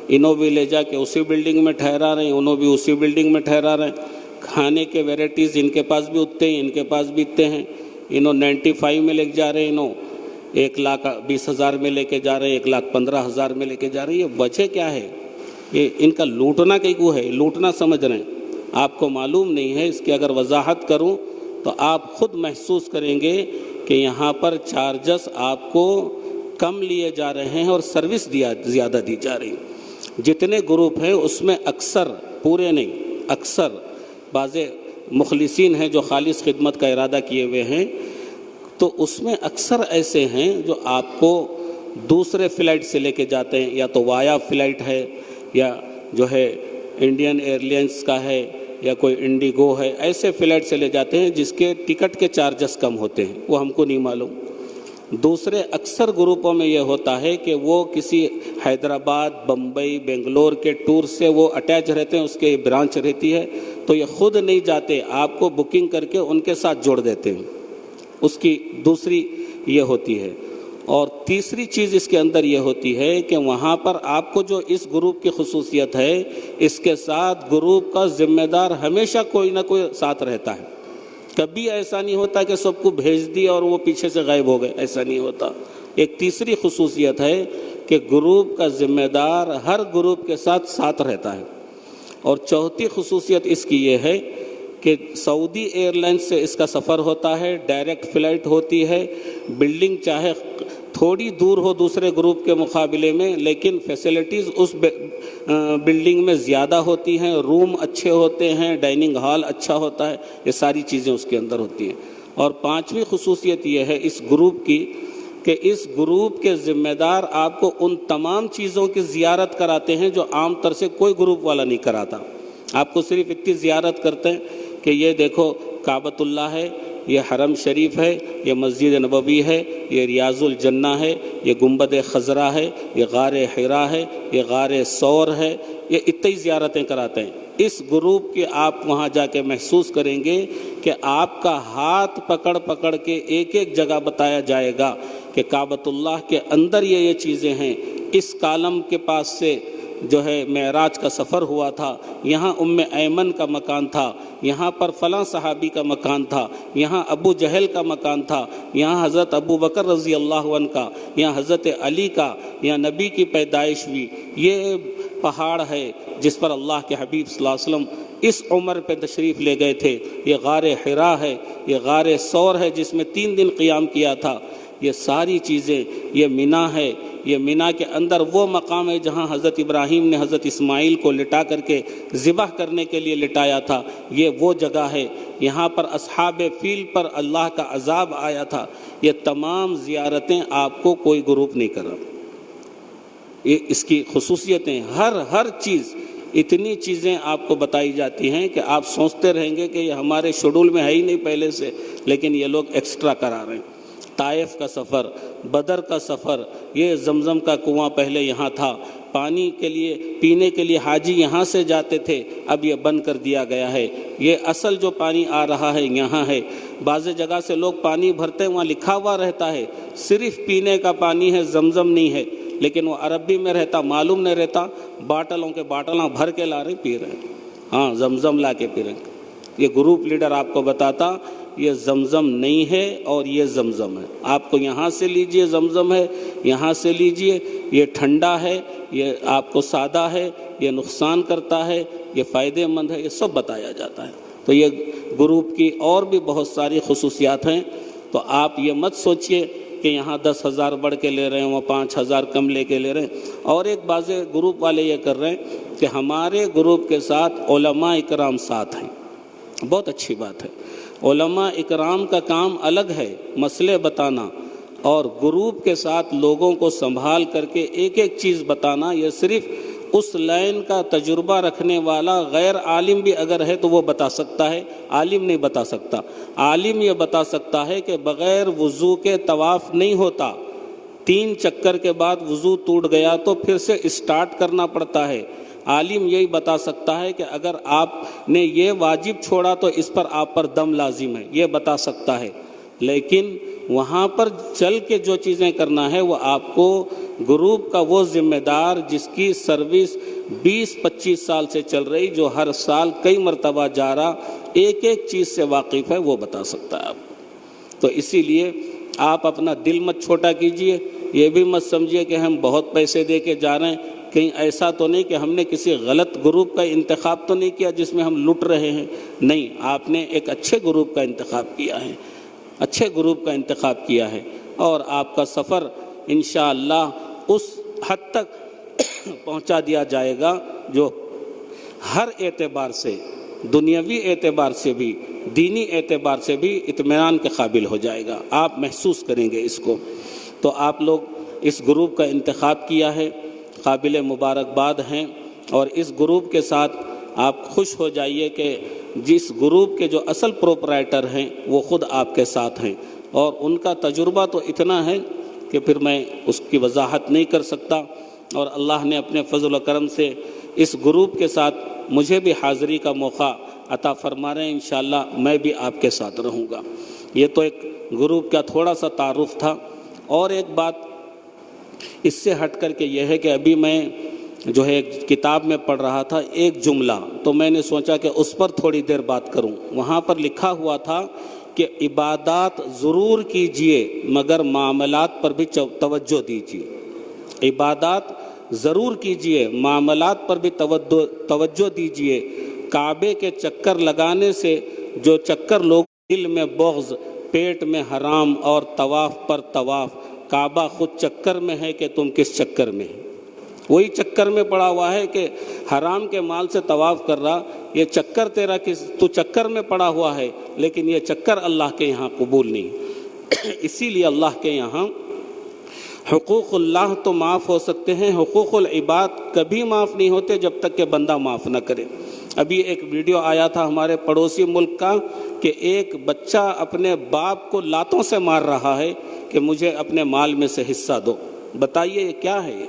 انہوں بھی لے جا کے اسی بلڈنگ میں ٹھہرا رہے ہیں، انہوں بھی اسی بلڈنگ میں ٹھہرا رہے ہیں۔ کھانے کے ویرائٹیز ان کے پاس بھی اتنے ہیں، ان کے پاس بھی اتنے ہیں۔ انہوں 95 میں لے کے جا رہے ہیں، انہوں 1,20,000 میں لے کے جا رہے ہیں، 1,15,000 میں لے کے جا رہے ہیں۔ یہ وجہ کیا ہے؟ یہ ان کا لوٹنا کہیں کو ہے، لوٹنا سمجھ رہے ہیں، آپ کو معلوم نہیں ہے۔ اس کی اگر وضاحت کروں تو آپ خود محسوس کریں گے کہ یہاں پر چارجز آپ کو کم لیے جا رہے ہیں اور سروس زیادہ دی جا رہی ہے۔ جتنے گروپ ہیں اس میں اکثر، پورے نہیں، اکثر بعض مخلصین ہیں جو خالص خدمت کا ارادہ کیے ہوئے ہیں، تو اس میں اکثر ایسے ہیں جو آپ کو دوسرے فلائٹ سے لے کے جاتے ہیں، یا تو وایا فلائٹ ہے یا جو ہے انڈین ایئر لائنس کا ہے یا کوئی انڈیگو ہے، ایسے فلائٹ سے لے جاتے ہیں جس کے ٹکٹ کے چارجز کم ہوتے ہیں، وہ ہم کو نہیں معلوم۔ دوسرے اکثر گروپوں میں یہ ہوتا ہے کہ وہ کسی حیدرآباد، بمبئی، بنگلور کے ٹور سے وہ اٹیچ رہتے ہیں، اس کے برانچ رہتی ہے، تو یہ خود نہیں جاتے، آپ کو بکنگ کر کے ان کے ساتھ جوڑ دیتے ہیں۔ اس کی دوسری یہ ہوتی ہے۔ اور تیسری چیز اس کے اندر یہ ہوتی ہے کہ وہاں پر آپ کو جو اس گروپ کی خصوصیت ہے، اس کے ساتھ گروپ کا ذمہ دار ہمیشہ کوئی نہ کوئی ساتھ رہتا ہے۔ کبھی ایسا نہیں ہوتا کہ سب کو بھیج دیا اور وہ پیچھے سے غائب ہو گئے، ایسا نہیں ہوتا۔ ایک تیسری خصوصیت ہے کہ گروپ کا ذمہ دار ہر گروپ کے ساتھ ساتھ رہتا ہے۔ اور چوتھی خصوصیت اس کی یہ ہے کہ سعودی ایئر لائنز سے اس کا سفر ہوتا ہے، ڈائریکٹ فلائٹ ہوتی ہے، بلڈنگ چاہے تھوڑی دور ہو دوسرے گروپ کے مقابلے میں، لیکن فیسلٹیز اس بلڈنگ میں زیادہ ہوتی ہیں، روم اچھے ہوتے ہیں، ڈائننگ ہال اچھا ہوتا ہے، یہ ساری چیزیں اس کے اندر ہوتی ہیں۔ اور پانچویں خصوصیت یہ ہے اس گروپ کی کہ اس گروپ کے ذمہ دار آپ کو ان تمام چیزوں کی زیارت کراتے ہیں جو عام طر سے کوئی گروپ والا نہیں کراتا۔ آپ کو صرف اتنی زیارت کرتے ہیں کہ یہ دیکھو کعبۃ اللہ ہے، یہ حرم شریف ہے، یہ مسجد نبوی ہے، یہ ریاض الجنہ ہے، یہ گنبد خضرا ہے، یہ غار حرا ہے، یہ غار ثور ہے، یہ اتنی زیارتیں کراتے ہیں۔ اس گروپ کے آپ وہاں جا کے محسوس کریں گے کہ آپ کا ہاتھ پکڑ پکڑ کے ایک ایک جگہ بتایا جائے گا کہ کعبۃ اللہ کے اندر یہ چیزیں ہیں، اس کالم کے پاس سے جو ہے معراج کا سفر ہوا تھا، یہاں ایمن کا مکان تھا، یہاں پر فلاں صحابی کا مکان تھا، یہاں ابو جہل کا مکان تھا، یہاں حضرت ابو بکر رضی اللہ عنہ کا، یہاں حضرت علی کا، یہاں نبی کی پیدائش ہوئی، یہ پہاڑ ہے جس پر اللہ کے حبیب صلی اللہ علیہ وسلم اس عمر پہ تشریف لے گئے تھے، یہ غار حرا ہے، یہ غار ثور ہے جس میں 3 دن قیام کیا تھا، یہ ساری چیزیں، یہ مینا ہے، یہ مینا کے اندر وہ مقام ہے جہاں حضرت ابراہیم نے حضرت اسماعیل کو لٹا کر کے ذبح کرنے کے لیے لٹایا تھا، یہ وہ جگہ ہے، یہاں پر اصحاب فیل پر اللہ کا عذاب آیا تھا۔ یہ تمام زیارتیں آپ کو کوئی گروپ نہیں کر رہا۔ یہ اس کی خصوصیتیں ہر چیز، اتنی چیزیں آپ کو بتائی جاتی ہیں کہ آپ سوچتے رہیں گے کہ یہ ہمارے شیڈول میں ہے ہی نہیں پہلے سے، لیکن یہ لوگ ایکسٹرا کرا رہے ہیں۔ طائف کا سفر، بدر کا سفر، یہ زمزم کا کنواں پہلے یہاں تھا، پانی کے لیے پینے کے لیے حاجی یہاں سے جاتے تھے، اب یہ بند کر دیا گیا ہے، یہ اصل جو پانی آ رہا ہے یہاں ہے۔ بعض جگہ سے لوگ پانی بھرتے ہیں، وہاں لکھا ہوا رہتا ہے صرف پینے کا پانی ہے، زمزم نہیں ہے، لیکن وہ عربی میں رہتا، معلوم نہیں رہتا، باٹلوں کے باٹلاں بھر کے لا رہے پی رہے ہیں، ہاں زمزم لا کے پی رہے ہیں۔ یہ گروپ لیڈر آپ کو بتاتا یہ زمزم نہیں ہے اور یہ زمزم ہے، آپ کو یہاں سے لیجئے، زمزم ہے، یہاں سے لیجئے، یہ ٹھنڈا ہے، یہ آپ کو سادہ ہے، یہ نقصان کرتا ہے، یہ فائدہ مند ہے، یہ سب بتایا جاتا ہے۔ تو یہ گروپ کی اور بھی بہت ساری خصوصیات ہیں، تو آپ یہ مت سوچئے کہ یہاں 10,000 بڑھ کے لے رہے ہیں، وہ 5,000 کم لے کے لے رہے ہیں۔ اور ایک بعض گروپ والے یہ کر رہے ہیں کہ ہمارے گروپ کے ساتھ علماء اکرام ساتھ ہیں، بہت اچھی بات ہے۔ علماء اکرام کا کام الگ ہے، مسئلے بتانا، اور گروپ کے ساتھ لوگوں کو سنبھال کر کے ایک ایک چیز بتانا، یہ صرف اس لائن کا تجربہ رکھنے والا غیر عالم بھی اگر ہے تو وہ بتا سکتا ہے، عالم نہیں بتا سکتا۔ عالم یہ بتا سکتا ہے کہ بغیر وضو کے طواف نہیں ہوتا، 3 چکر کے بعد وضو ٹوٹ گیا تو پھر سے اسٹارٹ کرنا پڑتا ہے۔ عالم یہی بتا سکتا ہے کہ اگر آپ نے یہ واجب چھوڑا تو اس پر آپ پر دم لازم ہے، یہ بتا سکتا ہے، لیکن وہاں پر چل کے جو چیزیں کرنا ہے وہ آپ کو گروپ کا وہ ذمہ دار جس کی سروس 20-25 سال سے چل رہی، جو ہر سال کئی مرتبہ جا رہا، ایک ایک چیز سے واقف ہے، وہ بتا سکتا ہے آپ۔ تو اسی لیے آپ اپنا دل مت چھوٹا کیجئے، یہ بھی مت سمجھیے کہ ہم بہت پیسے دے کے جا رہے ہیں، کہیں ایسا تو نہیں کہ ہم نے کسی غلط گروپ کا انتخاب تو نہیں کیا جس میں ہم لٹ رہے ہیں، نہیں، آپ نے ایک اچھے گروپ کا انتخاب کیا ہے، اچھے گروپ کا انتخاب کیا ہے، اور آپ کا سفر انشاءاللہ اس حد تک پہنچا دیا جائے گا جو ہر اعتبار سے، دنیاوی اعتبار سے بھی، دینی اعتبار سے بھی اطمینان کے قابل ہو جائے گا، آپ محسوس کریں گے اس کو۔ تو آپ لوگ اس گروپ کا انتخاب کیا ہے، قابل مبارکباد ہیں، اور اس گروپ کے ساتھ آپ خوش ہو جائیے کہ جس گروپ کے جو اصل پروپرائٹر ہیں وہ خود آپ کے ساتھ ہیں، اور ان کا تجربہ تو اتنا ہے کہ پھر میں اس کی وضاحت نہیں کر سکتا، اور اللہ نے اپنے فضل و کرم سے اس گروپ کے ساتھ مجھے بھی حاضری کا موقع عطا فرما رہے ہیں، انشاءاللہ میں بھی آپ کے ساتھ رہوں گا۔ یہ تو ایک گروپ کا تھوڑا سا تعارف تھا، اور ایک بات اس سے ہٹ کر کے یہ ہے کہ ابھی میں جو ہے کتاب میں پڑھ رہا تھا ایک جملہ، تو میں نے سوچا کہ اس پر تھوڑی دیر بات کروں۔ وہاں پر لکھا ہوا تھا کہ عبادات ضرور کیجئے مگر معاملات پر بھی توجہ دیجئے۔ عبادات ضرور کیجئے، معاملات پر بھی توجہ دیجئے۔ کعبے کے چکر لگانے سے جو چکر لوگ دل میں بغض، پیٹ میں حرام اور طواف پر طواف، کعبہ خود چکر میں ہے کہ تم کس چکر میں ہے؟ وہی چکر میں پڑا ہوا ہے کہ حرام کے مال سے طواف کر رہا، یہ چکر تیرا تو چکر میں پڑا ہوا ہے، لیکن یہ چکر اللہ کے یہاں قبول نہیں۔ اسی لیے اللہ کے یہاں حقوق اللہ تو معاف ہو سکتے ہیں، حقوق العباد کبھی معاف نہیں ہوتے جب تک کہ بندہ معاف نہ کرے۔ ابھی ایک ویڈیو آیا تھا ہمارے پڑوسی ملک کا کہ ایک بچہ اپنے باپ کو لاتوں سے مار رہا ہے کہ مجھے اپنے مال میں سے حصہ دو۔ بتائیے یہ کیا ہے؟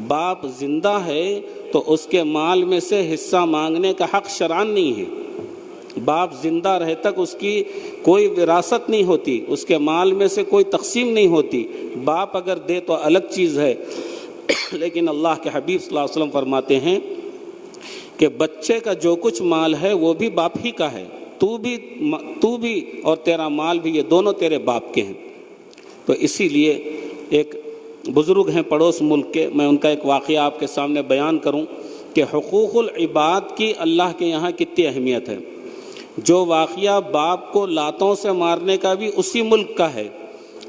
باپ زندہ ہے تو اس کے مال میں سے حصہ مانگنے کا حق شرعاً نہیں ہے۔ باپ زندہ رہے تک اس کی کوئی وراثت نہیں ہوتی، اس کے مال میں سے کوئی تقسیم نہیں ہوتی۔ باپ اگر دے تو الگ چیز ہے، لیکن اللہ کے حبیب صلی اللہ علیہ وسلم فرماتے ہیں کہ بچے کا جو کچھ مال ہے وہ بھی باپ ہی کا ہے، تو بھی اور تیرا مال بھی، یہ دونوں تیرے باپ کے ہیں۔ تو اسی لیے ایک بزرگ ہیں پڑوس ملک کے، میں ان کا ایک واقعہ آپ کے سامنے بیان کروں کہ حقوق العباد کی اللہ کے یہاں کتنی اہمیت ہے۔ جو واقعہ باپ کو لاتوں سے مارنے کا بھی اسی ملک کا ہے،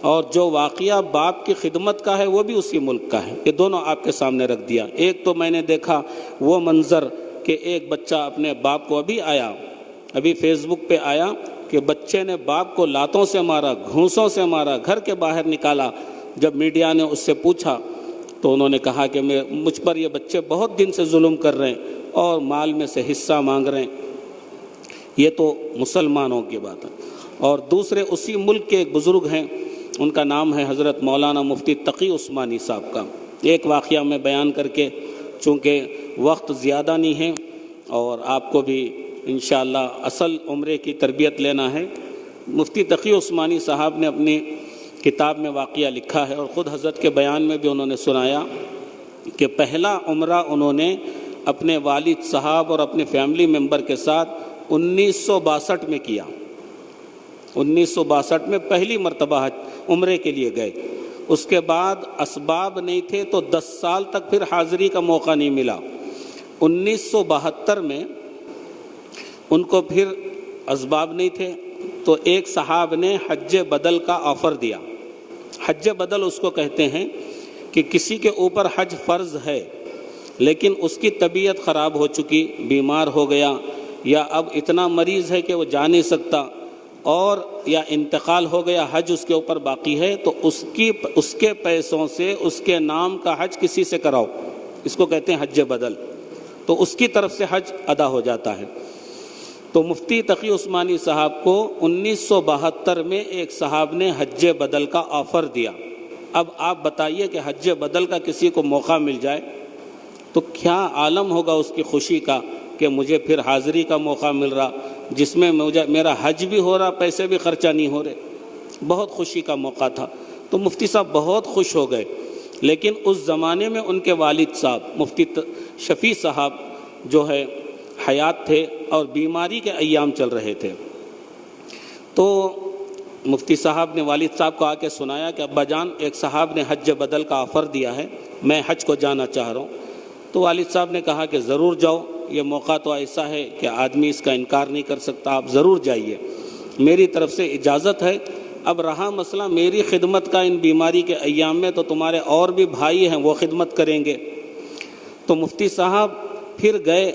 اور جو واقعہ باپ کی خدمت کا ہے وہ بھی اسی ملک کا ہے۔ یہ دونوں آپ کے سامنے رکھ دیا۔ ایک تو میں نے دیکھا وہ منظر کہ ایک بچہ اپنے باپ کو ابھی فیس بک پہ آیا کہ بچے نے باپ کو لاتوں سے مارا، گھونسوں سے مارا، گھر کے باہر نکالا۔ جب میڈیا نے اس سے پوچھا تو انہوں نے کہا کہ مجھ پر یہ بچے بہت دن سے ظلم کر رہے ہیں اور مال میں سے حصہ مانگ رہے ہیں۔ یہ تو مسلمانوں کی بات ہے۔ اور دوسرے اسی ملک کے ایک بزرگ ہیں، ان کا نام ہے حضرت مولانا مفتی تقی عثمانی صاحب کا۔ ایک واقعہ میں بیان کر کے، چونکہ وقت زیادہ نہیں ہے اور آپ کو بھی انشاءاللہ اصل عمرے کی تربیت لینا ہے، مفتی تقی عثمانی صاحب نے اپنی کتاب میں واقعہ لکھا ہے اور خود حضرت کے بیان میں بھی انہوں نے سنایا کہ پہلا عمرہ انہوں نے اپنے والد صاحب اور اپنے فیملی ممبر کے ساتھ 1962 میں کیا۔ 1962 میں پہلی مرتبہ عمرے کے لیے گئے۔ اس کے بعد اسباب نہیں تھے تو 10 سال تک پھر حاضری کا موقع نہیں ملا۔ 1972 میں ان کو پھر اسباب نہیں تھے تو ایک صاحب نے حج بدل کا آفر دیا۔ حج بدل اس کو کہتے ہیں کہ کسی کے اوپر حج فرض ہے لیکن اس کی طبیعت خراب ہو چکی، بیمار ہو گیا، یا اب اتنا مریض ہے کہ وہ جا نہیں سکتا، اور یا انتقال ہو گیا، حج اس کے اوپر باقی ہے، تو اس کے پیسوں سے اس کے نام کا حج کسی سے کراؤ، اس کو کہتے ہیں حج بدل، تو اس کی طرف سے حج ادا ہو جاتا ہے۔ تو مفتی تقی عثمانی صاحب کو 1972 میں ایک صاحب نے حج بدل کا آفر دیا۔ اب آپ بتائیے کہ حج بدل کا کسی کو موقع مل جائے تو کیا عالم ہوگا اس کی خوشی کا کہ مجھے پھر حاضری کا موقع مل رہا، جس میں میرا حج بھی ہو رہا، پیسے بھی خرچہ نہیں ہو رہے۔ بہت خوشی کا موقع تھا، تو مفتی صاحب بہت خوش ہو گئے۔ لیکن اس زمانے میں ان کے والد صاحب مفتی شفیع صاحب جو ہے حیات تھے اور بیماری کے ایام چل رہے تھے۔ تو مفتی صاحب نے والد صاحب کو آ کے سنایا کہ ابا جان، ایک صاحب نے حج بدل کا آفر دیا ہے، میں حج کو جانا چاہ رہا ہوں۔ تو والد صاحب نے کہا کہ ضرور جاؤ، یہ موقع تو ایسا ہے کہ آدمی اس کا انکار نہیں کر سکتا، آپ ضرور جائیے، میری طرف سے اجازت ہے۔ اب رہا مسئلہ میری خدمت کا ان بیماری کے ایام میں، تو تمہارے اور بھی بھائی ہیں وہ خدمت کریں گے۔ تو مفتی صاحب پھر گئے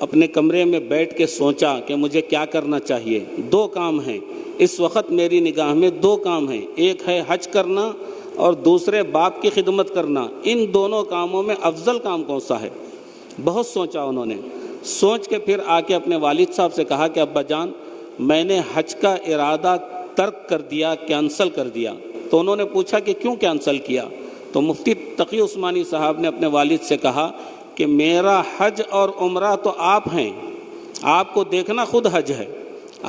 اپنے کمرے میں، بیٹھ کے سوچا کہ مجھے کیا کرنا چاہیے۔ 2 کام ہیں اس وقت میری نگاہ میں، 2 کام ہیں، ایک ہے حج کرنا اور دوسرے باپ کی خدمت کرنا۔ ان دونوں کاموں میں افضل کام کون سا ہے؟ بہت سوچا انہوں نے، سوچ کے پھر آ کے اپنے والد صاحب سے کہا کہ ابا جان، میں نے حج کا ارادہ ترک کر دیا، کینسل کر دیا۔ تو انہوں نے پوچھا کہ کیوں کینسل کیا؟ تو مفتی تقی عثمانی صاحب نے اپنے والد سے کہا کہ میرا حج اور عمرہ تو آپ ہیں، آپ کو دیکھنا خود حج ہے،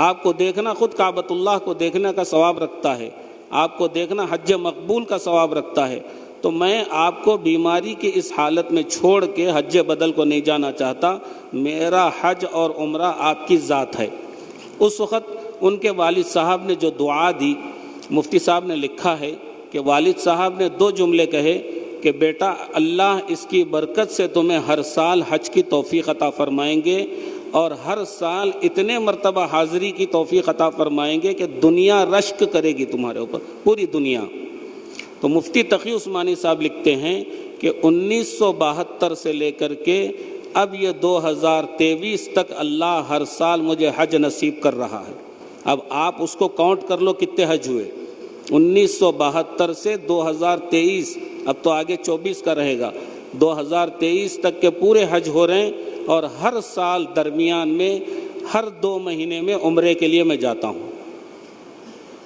آپ کو دیکھنا خود کعبۃ اللہ کو دیکھنے کا ثواب رکھتا ہے، آپ کو دیکھنا حج مقبول کا ثواب رکھتا ہے، تو میں آپ کو بیماری کی اس حالت میں چھوڑ کے حج بدل کو نہیں جانا چاہتا، میرا حج اور عمرہ آپ کی ذات ہے۔ اس وقت ان کے والد صاحب نے جو دعا دی، مفتی صاحب نے لکھا ہے کہ والد صاحب نے 2 جملے کہے کہ بیٹا اللہ اس کی برکت سے تمہیں ہر سال حج کی توفیق عطا فرمائیں گے اور ہر سال اتنے مرتبہ حاضری کی توفیق عطا فرمائیں گے کہ دنیا رشک کرے گی تمہارے اوپر، پوری دنیا۔ تو مفتی تقی عثمانی صاحب لکھتے ہیں کہ 1972 سے لے کر کے اب یہ 2023 تک اللہ ہر سال مجھے حج نصیب کر رہا ہے۔ اب آپ اس کو کاؤنٹ کر لو کتنے حج ہوئے، 1972 سے 2023، اب تو آگے 24 کا رہے گا، 2023 تک کے پورے حج ہو رہے ہیں، اور ہر سال درمیان میں ہر 2 مہینے میں عمرے کے لیے میں جاتا ہوں۔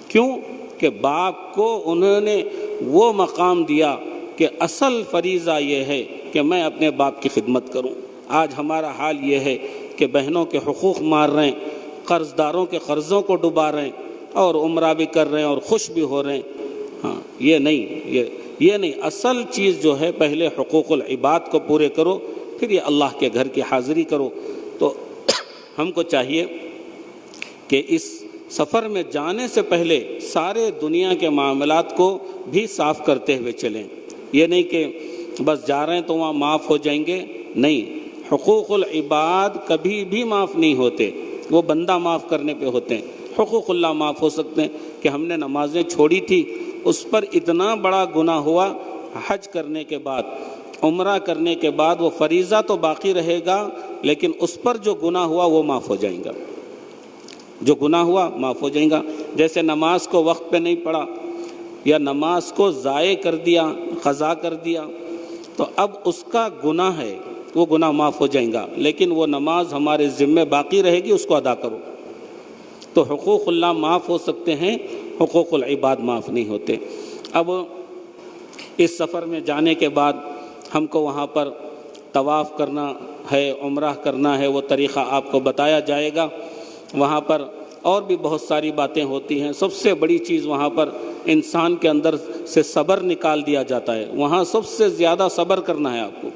کیوں؟ کہ باپ کو انہوں نے وہ مقام دیا کہ اصل فریضہ یہ ہے کہ میں اپنے باپ کی خدمت کروں۔ آج ہمارا حال یہ ہے کہ بہنوں کے حقوق مار رہے ہیں، قرض داروں کے قرضوں کو ڈبا رہے ہیں، اور عمرہ بھی کر رہے ہیں اور خوش بھی ہو رہے ہیں۔ ہاں یہ نہیں، اصل چیز جو ہے پہلے حقوق العباد کو پورے کرو، پھر یہ اللہ کے گھر کی حاضری کرو۔ تو ہم کو چاہیے کہ اس سفر میں جانے سے پہلے سارے دنیا کے معاملات کو بھی صاف کرتے ہوئے چلیں۔ یہ نہیں کہ بس جا رہے ہیں تو وہاں معاف ہو جائیں گے، نہیں، حقوق العباد کبھی بھی معاف نہیں ہوتے، وہ بندہ معاف کرنے پہ ہوتے ہیں۔ حقوق اللہ معاف ہو سکتے ہیں کہ ہم نے نمازیں چھوڑی تھی، اس پر اتنا بڑا گناہ ہوا، حج کرنے کے بعد، عمرہ کرنے کے بعد وہ فریضہ تو باقی رہے گا، لیکن اس پر جو گناہ ہوا وہ معاف ہو جائیں گا، جو گناہ ہوا معاف ہو جائیں گا۔ جیسے نماز کو وقت پہ نہیں پڑھا یا نماز کو ضائع کر دیا، قضا کر دیا، تو اب اس کا گناہ ہے، وہ گناہ معاف ہو جائیں گا، لیکن وہ نماز ہمارے ذمے باقی رہے گی، اس کو ادا کرو۔ تو حقوق اللہ معاف ہو سکتے ہیں، حقوق العباد معاف نہیں ہوتے۔ اب اس سفر میں جانے کے بعد ہم کو وہاں پر طواف کرنا ہے، عمرہ کرنا ہے، وہ طریقہ آپ کو بتایا جائے گا۔ وہاں پر اور بھی بہت ساری باتیں ہوتی ہیں۔ سب سے بڑی چیز وہاں پر انسان کے اندر سے صبر نکال دیا جاتا ہے۔ وہاں سب سے زیادہ صبر کرنا ہے آپ کو۔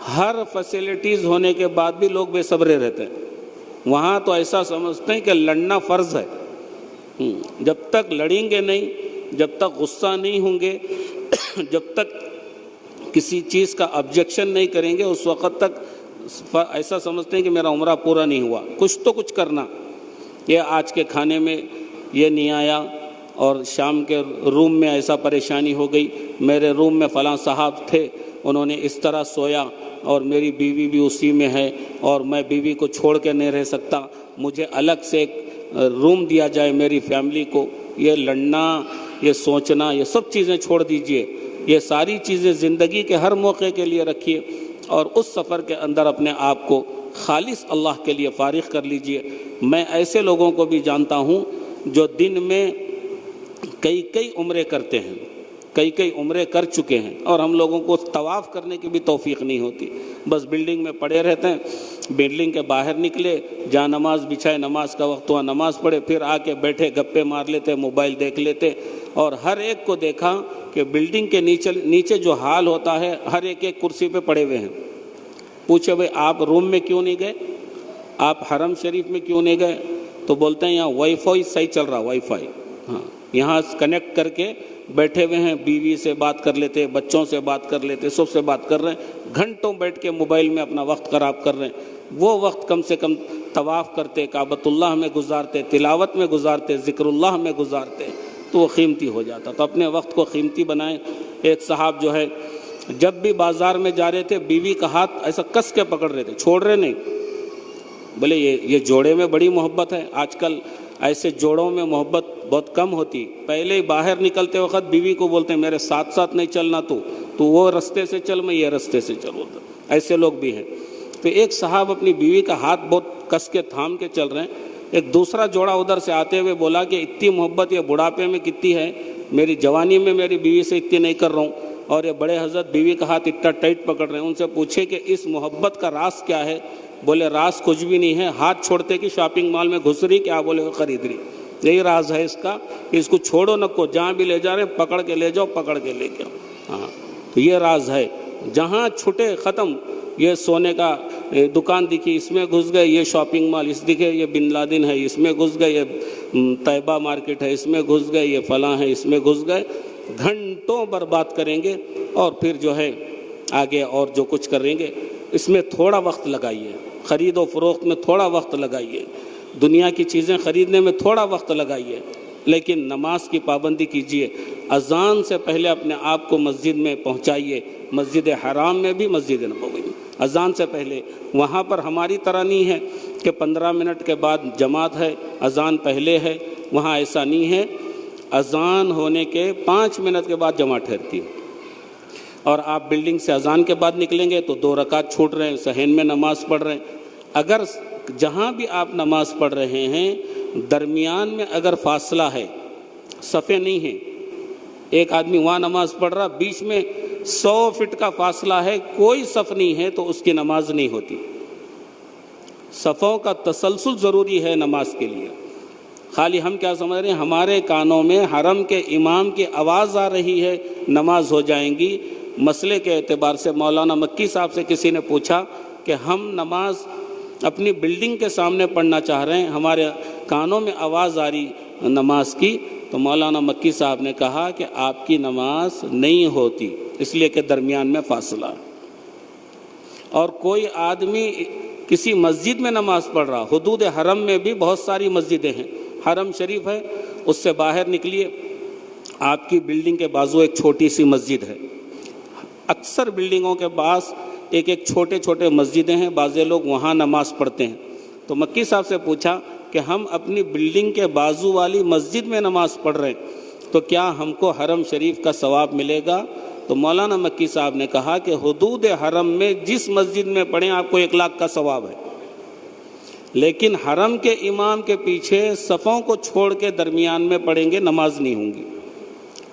ہر فیسلٹیز ہونے کے بعد بھی لوگ بے صبرے رہتے ہیں۔ وہاں تو ایسا سمجھتے ہیں کہ لڑنا فرض ہے۔ جب تک لڑیں گے نہیں، جب تک غصہ نہیں ہوں گے، جب تک کسی چیز کا آبجیکشن نہیں کریں گے، اس وقت تک ایسا سمجھتے ہیں کہ میرا عمرہ پورا نہیں ہوا۔ کچھ تو کچھ کرنا، یہ آج کے کھانے میں یہ نہیں آیا، اور شام کے روم میں ایسا پریشانی ہو گئی، میرے روم میں فلاں صاحب تھے، انہوں نے اس طرح سویا، اور میری بیوی بھی اسی میں ہے، اور میں بیوی کو چھوڑ کے نہیں رہ سکتا، مجھے الگ سے ایک روم دیا جائے میری فیملی کو۔ یہ لڑنا، یہ سوچنا، یہ سب چیزیں چھوڑ دیجئے۔ یہ ساری چیزیں زندگی کے ہر موقع کے لیے رکھیے، اور اس سفر کے اندر اپنے آپ کو خالص اللہ کے لیے فارغ کر لیجئے۔ میں ایسے لوگوں کو بھی جانتا ہوں جو دن میں کئی عمرے کرتے ہیں، کئی عمرے کر چکے ہیں، اور ہم لوگوں کو طواف کرنے کی بھی توفیق نہیں ہوتی۔ بس بلڈنگ میں پڑے رہتے ہیں، بلڈنگ کے باہر نکلے، جہاں نماز بچھائے، نماز کا وقت ہوا نماز پڑھے، پھر آ کے بیٹھے گپے مار لیتے، موبائل دیکھ لیتے، اور ہر ایک کو دیکھا کہ بلڈنگ کے نیچے جو حال ہوتا ہے، ہر ایک کرسی پہ پڑے ہوئے ہیں۔ پوچھے بھئی آپ روم میں کیوں نہیں گئے، آپ حرم شریف میں کیوں نہیں گئے؟ تو بولتے ہیں یہاں وائی فائی صحیح چل رہا، وائی فائی، ہاں یہاں کنیکٹ کر کے بیٹھے ہوئے ہیں، بیوی سے بات کر لیتے، بچوں سے بات کر لیتے، سب سے بات کر رہے ہیں، گھنٹوں بیٹھ کے موبائل میں اپنا وقت خراب کر رہے ہیں۔ وہ وقت کم سے کم طواف کرتے، کعبۃ اللہ میں گزارتے، تلاوت میں گزارتے، ذکر اللہ میں گزارتے، تو وہ قیمتی ہو جاتا۔ تو اپنے وقت کو قیمتی بنائیں۔ ایک صاحب جو ہے جب بھی بازار میں جا رہے تھے، بیوی کا ہاتھ ایسا کس کے پکڑ رہے تھے، چھوڑ رہے نہیں۔ بولے یہ جوڑے میں بڑی محبت ہے۔ آج کل ایسے جوڑوں میں محبت بہت کم ہوتی۔ پہلے ہی باہر نکلتے وقت بیوی کو بولتے ہیں میرے ساتھ ساتھ نہیں چلنا، تو وہ رستے سے چل، میں یہ رستے سے چلوں۔ ایسے لوگ بھی ہیں۔ تو ایک صاحب اپنی بیوی کا ہاتھ بہت کس کے تھام کے چل رہے ہیں۔ ایک دوسرا جوڑا ادھر سے آتے ہوئے بولا کہ اتنی محبت یہ بڑھاپے میں کتنی ہے، میری جوانی میں میری بیوی سے اتنی نہیں کر رہا ہوں، اور یہ بڑے حضرت بیوی کا ہاتھ اتنا ٹائٹ پکڑ رہے ہیں۔ ان سے پوچھے کہ اس محبت کا راز کیا ہے؟ بولے راز کچھ بھی نہیں ہے، ہاتھ چھوڑتے کہ شاپنگ مال میں گھس رہی، کیا بولے خرید رہی، یہی راز ہے اس کا، اس کو چھوڑو نہ کو، جہاں بھی لے جا رہے پکڑ کے لے جاؤ، پکڑ کے لے کے آؤ۔ ہاں تو یہ راز ہے، جہاں چھٹے ختم۔ یہ سونے کا دکان دکھی، اس میں گھس گئے، یہ شاپنگ مال اس دکھے، یہ بن لادن ہے، اس میں گھس گئے، یہ طیبہ مارکیٹ ہے، اس میں گھس گئے، یہ فلاں ہے، اس میں گھس گئے۔ گھنٹوں برباد کریں گے اور پھر جو ہے آگے اور جو کچھ کریں گے اس میں تھوڑا وقت لگائیے، خرید و فروخت میں تھوڑا وقت لگائیے، دنیا کی چیزیں خریدنے میں تھوڑا وقت لگائیے، لیکن نماز کی پابندی کیجیے۔ اذان سے پہلے اپنے آپ کو مسجد میں پہنچائیے، مسجد حرام میں بھی، مسجد نبوی میں، اذان سے پہلے۔ وہاں پر ہماری طرح نہیں ہے کہ 15 منٹ کے بعد جماعت ہے، اذان پہلے ہے، وہاں ایسا نہیں ہے۔ اذان ہونے کے 5 منٹ کے بعد جماعت ٹھہرتی ہے، اور آپ بلڈنگ سے اذان کے بعد نکلیں گے تو 2 رکعت چھوٹ رہے ہیں، صحن میں نماز پڑھ رہے ہیں۔ اگر جہاں بھی آپ نماز پڑھ رہے ہیں درمیان میں اگر فاصلہ ہے، صفیں نہیں ہیں، ایک آدمی وہاں نماز پڑھ رہا، بیچ میں 100 فٹ کا فاصلہ ہے، کوئی صف نہیں ہے، تو اس کی نماز نہیں ہوتی۔ صفوں کا تسلسل ضروری ہے نماز کے لیے۔ خالی ہم کیا سمجھ رہے ہیں، ہمارے کانوں میں حرم کے امام کی آواز آ رہی ہے، نماز ہو جائیں گی۔ مسئلے کے اعتبار سے مولانا مکی صاحب سے کسی نے پوچھا کہ ہم نماز اپنی بلڈنگ کے سامنے پڑھنا چاہ رہے ہیں، ہمارے کانوں میں آواز آ رہی نماز کی، تو مولانا مکی صاحب نے کہا کہ آپ کی نماز نہیں ہوتی، اس لیے کہ درمیان میں فاصلہ۔ اور کوئی آدمی کسی مسجد میں نماز پڑھ رہا، حدود حرم میں بھی بہت ساری مسجدیں ہیں، حرم شریف ہے، اس سے باہر نکلیے، آپ کی بلڈنگ کے بازو ایک چھوٹی سی مسجد ہے۔ اکثر بلڈنگوں کے پاس ایک چھوٹے چھوٹے مسجدیں ہیں، بعض لوگ وہاں نماز پڑھتے ہیں۔ تو مکی صاحب سے پوچھا کہ ہم اپنی بلڈنگ کے بازو والی مسجد میں نماز پڑھ رہے ہیں، تو کیا ہم کو حرم شریف کا ثواب ملے گا؟ تو مولانا مکی صاحب نے کہا کہ حدود حرم میں جس مسجد میں پڑھیں آپ کو 1 لاکھ کا ثواب ہے، لیکن حرم کے امام کے پیچھے صفوں کو چھوڑ کے درمیان میں پڑھیں گے، نماز نہیں ہوں گی۔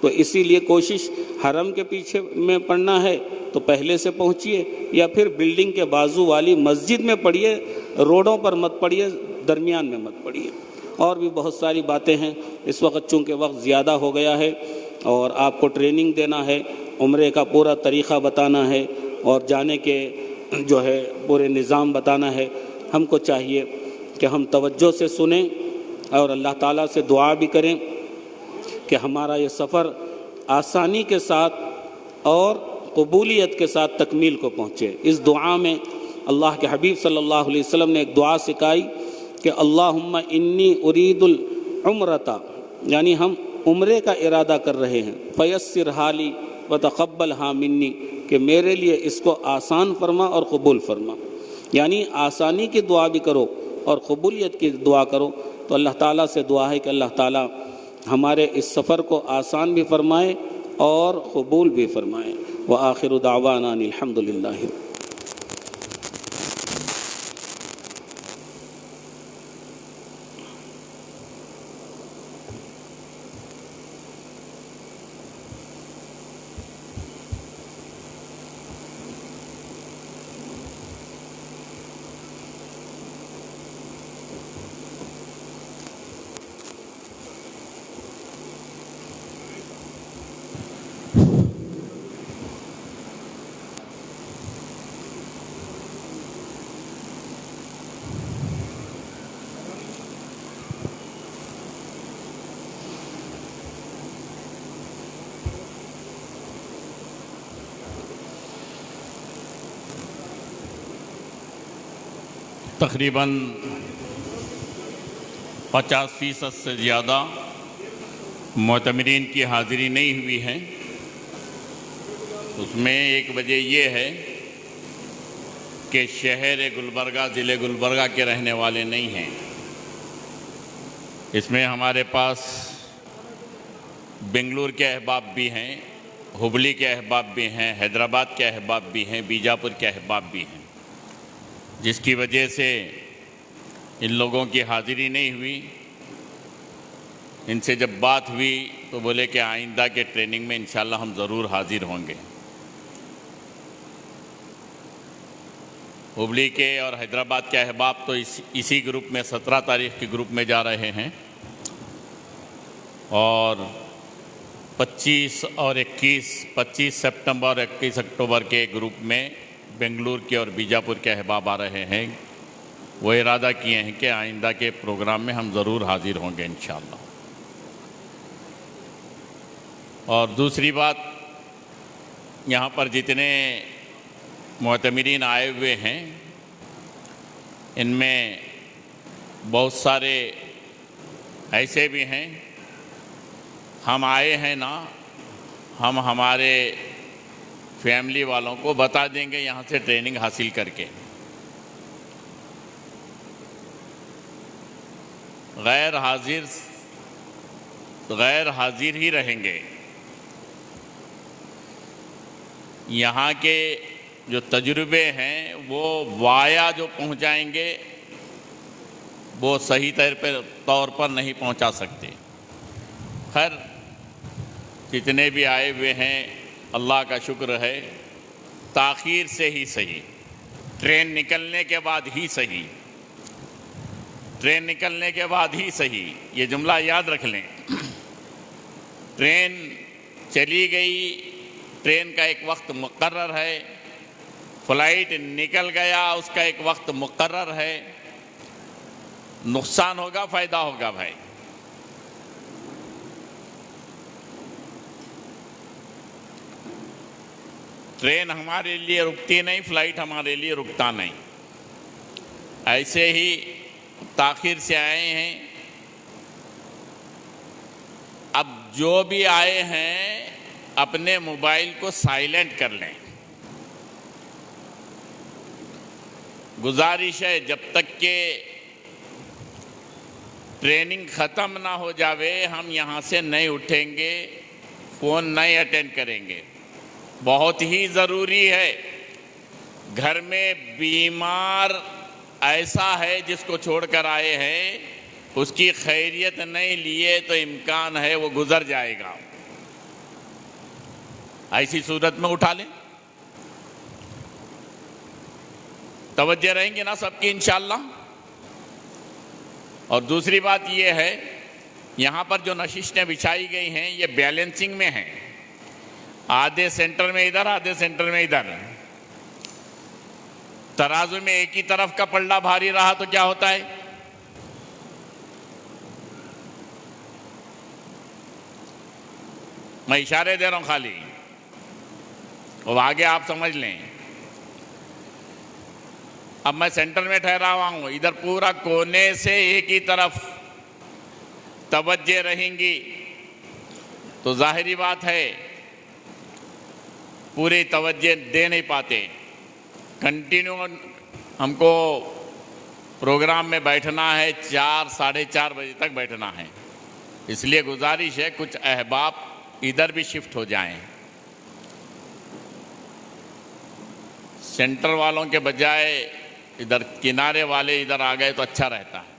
تو اسی لیے کوشش حرم کے پیچھے میں پڑھنا ہے تو پہلے سے پہنچیے، یا پھر بلڈنگ کے بازو والی مسجد میں پڑھیے، روڈوں پر مت پڑھیے، درمیان میں مت پڑھیے۔ اور بھی بہت ساری باتیں ہیں، اس وقت چونکہ وقت زیادہ ہو گیا ہے اور آپ کو ٹریننگ دینا ہے، عمرے کا پورا طریقہ بتانا ہے اور جانے کے جو ہے پورے نظام بتانا ہے، ہم کو چاہیے کہ ہم توجہ سے سنیں اور اللہ تعالیٰ سے دعا بھی کریں کہ ہمارا یہ سفر آسانی کے ساتھ اور قبولیت کے ساتھ تکمیل کو پہنچے۔ اس دعا میں اللہ کے حبیب صلی اللہ علیہ وسلم نے ایک دعا سکھائی کہ اللہم انی ارید العمرۃ، یعنی ہم عمرے کا ارادہ کر رہے ہیں، فیسر حالی وتقبلھا منی، کہ میرے لیے اس کو آسان فرما اور قبول فرما، یعنی آسانی کی دعا بھی کرو اور قبولیت کی دعا کرو۔ تو اللہ تعالیٰ سے دعا ہے کہ اللہ تعالیٰ ہمارے اس سفر کو آسان بھی فرمائے اور قبول بھی فرمائے۔ وآخر دعوانا ان الحمد للہ۔ تقریباً 50% سے زیادہ معتمرین کی حاضری نہیں ہوئی ہے۔ اس میں ایک وجہ یہ ہے کہ شہر گلبرگہ، ضلع گلبرگہ کے رہنے والے نہیں ہیں۔ اس میں ہمارے پاس بنگلور کے احباب بھی ہیں، ہبلی کے احباب بھی ہیں، حیدرآباد کے احباب بھی ہیں، بیجاپور کے احباب بھی ہیں، جس کی وجہ سے ان لوگوں کی حاضری نہیں ہوئی۔ ان سے جب بات ہوئی تو بولے کہ آئندہ کے ٹریننگ میں انشاءاللہ ہم ضرور حاضر ہوں گے۔ ہبلی کے اور حیدرآباد کے احباب تو اسی گروپ میں 17 تاریخ کے گروپ میں جا رہے ہیں، اور 25 سپٹمبر اور 21 اکتوبر کے گروپ میں بنگلور کے اور بیجاپور کے احباب آ رہے ہیں۔ وہ ارادہ کیے ہیں کہ آئندہ کے پروگرام میں ہم ضرور حاضر ہوں گے انشاءاللہ۔ اور دوسری بات، یہاں پر جتنے معتمرین آئے ہوئے ہیں ان میں بہت سارے ایسے بھی ہیں، ہم آئے ہیں نا، ہم ہمارے فیملی والوں کو بتا دیں گے یہاں سے ٹریننگ حاصل کر کے. غیر حاضر ہی رہیں گے. یہاں کے جو تجربے ہیں وہ وایا جو پہنچائیں گے وہ صحیح طور پر نہیں پہنچا سکتے. خیر جتنے بھی آئے ہوئے ہیں اللہ کا شکر ہے، تاخیر سے ہی صحیح، ٹرین نکلنے کے بعد ہی صحیح، ٹرین نکلنے کے بعد ہی صحیح. یہ جملہ یاد رکھ لیں. ٹرین چلی گئی، ٹرین کا ایک وقت مقرر ہے، فلائٹ نکل گیا، اس کا ایک وقت مقرر ہے. نقصان ہوگا فائدہ ہوگا بھائی. ٹرین ہمارے لیے رکتی نہیں، فلائٹ ہمارے لیے رکتا نہیں. ایسے ہی تاخیر سے آئے ہیں. اب جو بھی آئے ہیں اپنے موبائل کو سائلنٹ کر لیں. گزارش ہے جب تک کہ ٹریننگ ختم نہ ہو جاوے ہم یہاں سے نہیں اٹھیں گے، فون نہیں اٹینڈ کریں گے. بہت ہی ضروری ہے. گھر میں بیمار ایسا ہے جس کو چھوڑ کر آئے ہیں، اس کی خیریت نہیں لیے تو امکان ہے وہ گزر جائے گا. ایسی صورت میں اٹھا لیں. توجہ رہیں گے نا سب کی انشاءاللہ. اور دوسری بات یہ ہے، یہاں پر جو نشستیں بچھائی گئی ہیں یہ بیلنسنگ میں ہیں. آدھے سینٹر میں ادھر، آدھے سینٹر میں ادھر. ترازو میں ایک ہی طرف کا پلڑا بھاری رہا تو کیا ہوتا ہے؟ میں اشارے دے رہا ہوں خالی، اور آگے آپ سمجھ لیں. اب میں سینٹر میں ٹھہرا ہوا ہوں، ادھر پورا کونے سے ایک ہی طرف توجہ رہیں گی تو ظاہری بات ہے پوری توجہ دے نہیں پاتے. کنٹینیو ہم کو پروگرام میں بیٹھنا ہے، 4 ساڑھے 4 بجے تک بیٹھنا ہے. اس لیے گزارش ہے کچھ احباب ادھر بھی شفٹ ہو جائیں. سینٹر والوں کے بجائے ادھر کنارے والے ادھر آ گئے تو اچھا رہتا ہے.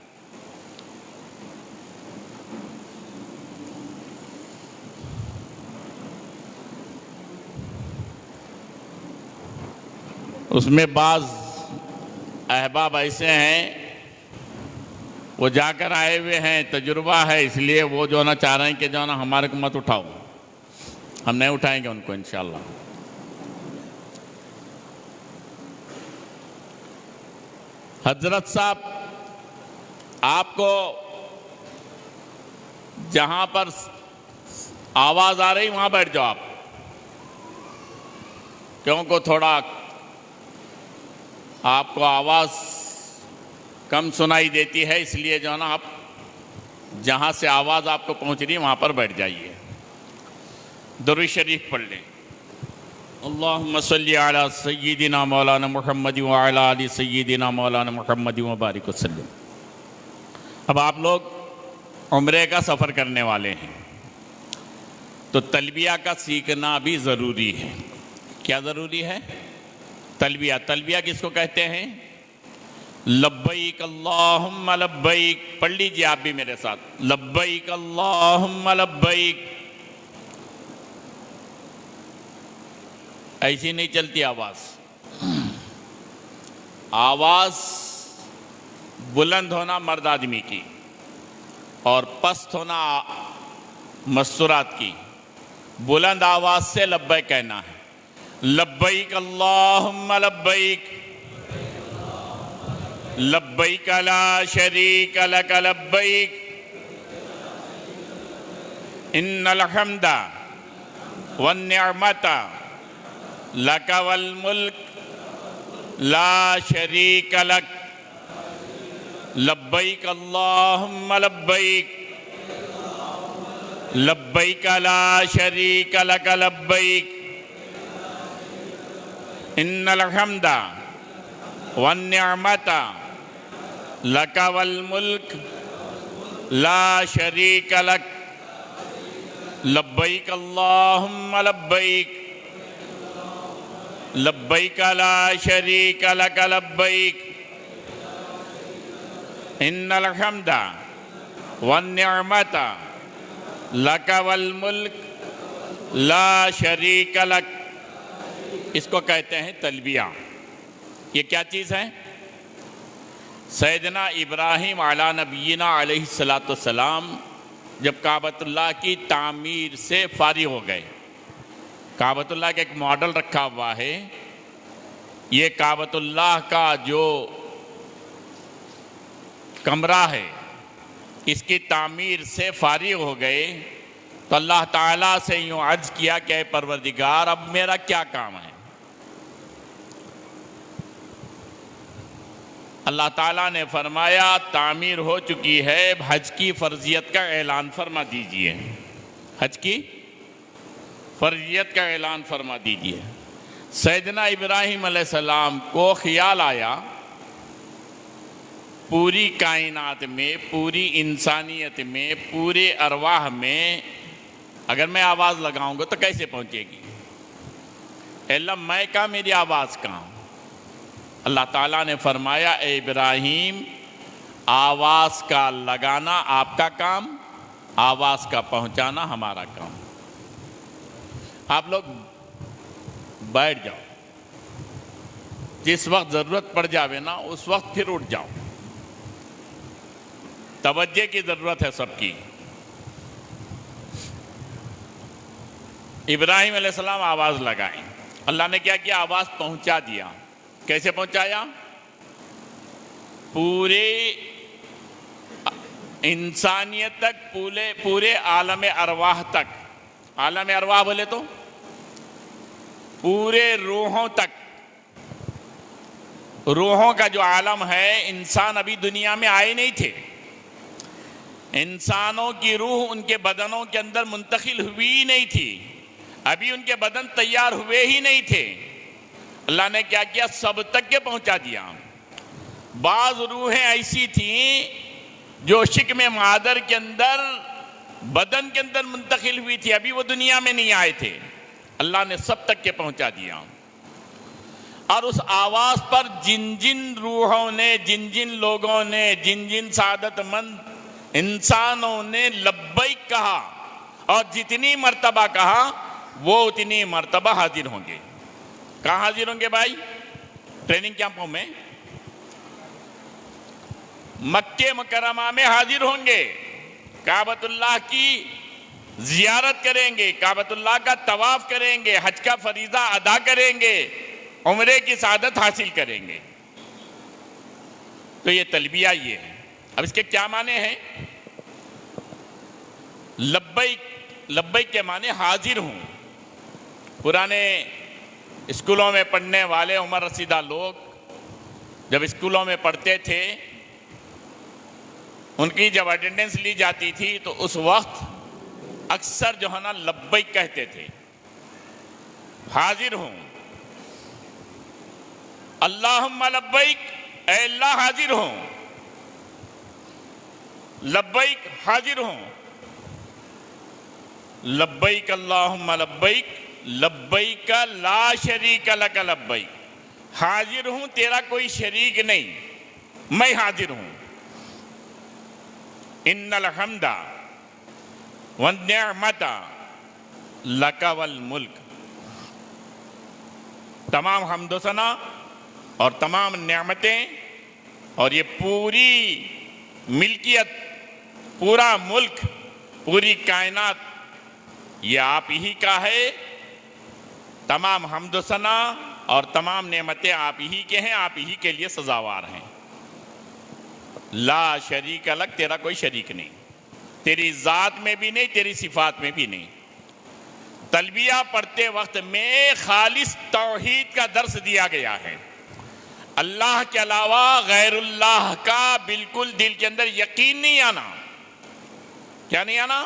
اس میں بعض احباب ایسے ہیں وہ جا کر آئے ہوئے ہیں، تجربہ ہے، اس لیے وہ جو نا چاہ رہے ہیں کہ جو نا ہمارے کو مت اٹھاؤ. ہم نہیں اٹھائیں گے ان کو انشاءاللہ. حضرت صاحب آپ کو جہاں پر آواز آ رہی وہاں بیٹھ جاؤ آپ، کیونکہ تھوڑا آپ کو آواز کم سنائی دیتی ہے، اس لیے جو ہے نا آپ جہاں سے آواز آپ کو پہنچ رہی ہے وہاں پر بیٹھ جائیے. درود شریف پڑھ لیں. اللہم صلی علی سیدنا مولانا محمد وعلی آل سیدنا مولانا محمد وبارک وسلم. اب آپ لوگ عمرے کا سفر کرنے والے ہیں تو تلبیہ کا سیکھنا بھی ضروری ہے. کیا ضروری ہے؟ تلبیہ. تلبیہ کس کو کہتے ہیں؟ لبیک اللہم لبیک. پڑھ لیجئے آپ بھی میرے ساتھ. لبیک اللہم لبیک. ایسی نہیں چلتی آواز. آواز بلند ہونا مرد آدمی کی اور پست ہونا مستورات کی. بلند آواز سے لبیک کہنا ہے. لبیک اللہم لبیک لبیک لا شریک لک لبیک ان الحمد والنعمت لک والملک لا شریک لک لبیک اللہم لبیک لبیک لا شریک لک لبیک ان الحمد والنعمت لک والملک لا شریک لک لبیک اللہم لبیک لبیک لا شریک لک لبیک ان الحمد والنعمت لک والملک لا شریک لک. اس کو کہتے ہیں تلبیہ. یہ کیا چیز ہے؟ سیدنا ابراہیم علی نبینا علیہ السلام جب کعبۃ اللہ کی تعمیر سے فارغ ہو گئے. کعبۃ اللہ کا ایک ماڈل رکھا ہوا ہے. یہ کعبۃ اللہ کا جو کمرہ ہے اس کی تعمیر سے فارغ ہو گئے تو اللہ تعالیٰ سے یوں عرض کیا کہ اے پروردگار اب میرا کیا کام ہے؟ اللہ تعالیٰ نے فرمایا تعمیر ہو چکی ہے، حج کی فرضیت کا اعلان فرما دیجئے. حج کی فرضیت کا اعلان فرما دیجئے. سیدنا ابراہیم علیہ السلام کو خیال آیا پوری کائنات میں، پوری انسانیت میں، پورے ارواح میں اگر میں آواز لگاؤں گا تو کیسے پہنچے گی؟ اے اللہ میں کہاں، میری آواز کہاں؟ اللہ تعالیٰ نے فرمایا اے ابراہیم آواز کا لگانا آپ کا کام، آواز کا پہنچانا ہمارا کام. آپ لوگ بیٹھ جاؤ، جس وقت ضرورت پڑ جاوے نا اس وقت پھر اٹھ جاؤ. توجہ کی ضرورت ہے سب کی. ابراہیم علیہ السلام آواز لگائیں. اللہ نے کیا کیا؟ آواز پہنچا دیا. کیسے پہنچایا؟ پورے انسانیت تک، پورے عالم ارواح تک. عالم ارواح بولے تو پورے روحوں تک. روحوں کا جو عالم ہے، انسان ابھی دنیا میں آئے نہیں تھے. انسانوں کی روح ان کے بدنوں کے اندر منتقل ہوئی نہیں تھی، ابھی ان کے بدن تیار ہوئے ہی نہیں تھے. اللہ نے کیا کیا؟ سب تک کے پہنچا دیا. بعض روحیں ایسی تھیں جو شکم مادر کے اندر، بدن کے اندر منتقل ہوئی تھی، ابھی وہ دنیا میں نہیں آئے تھے. اللہ نے سب تک کے پہنچا دیا. اور اس آواز پر جن جن روحوں نے، جن جن لوگوں نے، جن جن سعادت مند انسانوں نے لبیک کہا اور جتنی مرتبہ کہا وہ اتنی مرتبہ حاضر ہوں گے. کہاں حاضر ہوں گے بھائی؟ ٹریننگ کیمپوں میں، مکہ مکرمہ میں حاضر ہوں گے. کعبۃ اللہ کی زیارت کریں گے، کعبۃ اللہ کا طواف کریں گے، حج کا فریضہ ادا کریں گے، عمرے کی سعادت حاصل کریں گے. تو یہ تلبیہ یہ ہے. اب اس کے کیا معنی ہیں؟ لبیک. لبیک کے معنی حاضر ہوں. پرانے اسکولوں میں پڑھنے والے عمر رسیدہ لوگ جب اسکولوں میں پڑھتے تھے، ان کی جب اٹینڈنس لی جاتی تھی تو اس وقت اکثر جو ہے نا لبیک کہتے تھے. حاضر ہوں. اللہم لبیک، اے اللہ حاضر ہوں. لبیک حاضر ہوں. لبیک اللہم لبیک لبیک لا شریک لک لبیک. حاضر ہوں، تیرا کوئی شریک نہیں، میں حاضر ہوں. ان الحمد والنعمت لک والملک. تمام حمد و ثنا اور تمام نعمتیں اور یہ پوری ملکیت، پورا ملک، پوری کائنات یہ آپ ہی کا ہے. تمام حمد و ثنا اور تمام نعمتیں آپ ہی کے ہیں، آپ ہی کے لیے سزاوار ہیں. لا شریک لک، تیرا کوئی شریک نہیں، تیری ذات میں بھی نہیں، تیری صفات میں بھی نہیں. تلبیہ پڑھتے وقت میں خالص توحید کا درس دیا گیا ہے. اللہ کے علاوہ غیر اللہ کا بالکل دل کے اندر یقین نہیں آنا. کیا نہیں آنا؟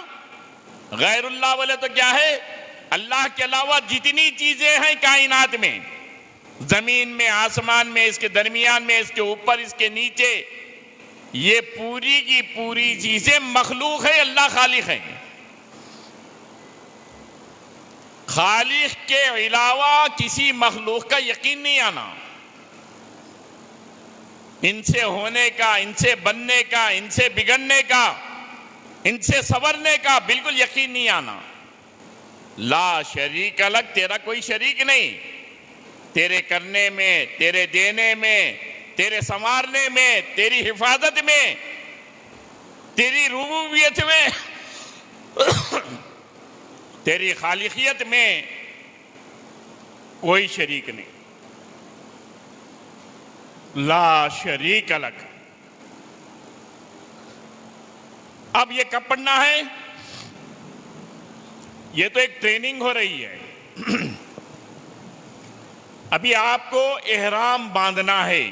غیر اللہ بولے تو کیا ہے؟ اللہ کے علاوہ جتنی چیزیں ہیں کائنات میں، زمین میں، آسمان میں، اس کے درمیان میں، اس کے اوپر، اس کے نیچے، یہ پوری کی پوری چیزیں مخلوق ہے، اللہ خالق ہے. خالق کے علاوہ کسی مخلوق کا یقین نہیں آنا. ان سے ہونے کا، ان سے بننے کا، ان سے بگڑنے کا، ان سے سنورنے کا بالکل یقین نہیں آنا. لا شریک لک، تیرا کوئی شریک نہیں، تیرے کرنے میں، تیرے دینے میں، تیرے سنوارنے میں، تیری حفاظت میں، تیری ربوبیت میں، تیری خالقیت میں کوئی شریک نہیں. لا شریک لک. اب یہ کب پڑھنا ہے؟ یہ تو ایک ٹریننگ ہو رہی ہے. ابھی آپ کو احرام باندھنا ہے.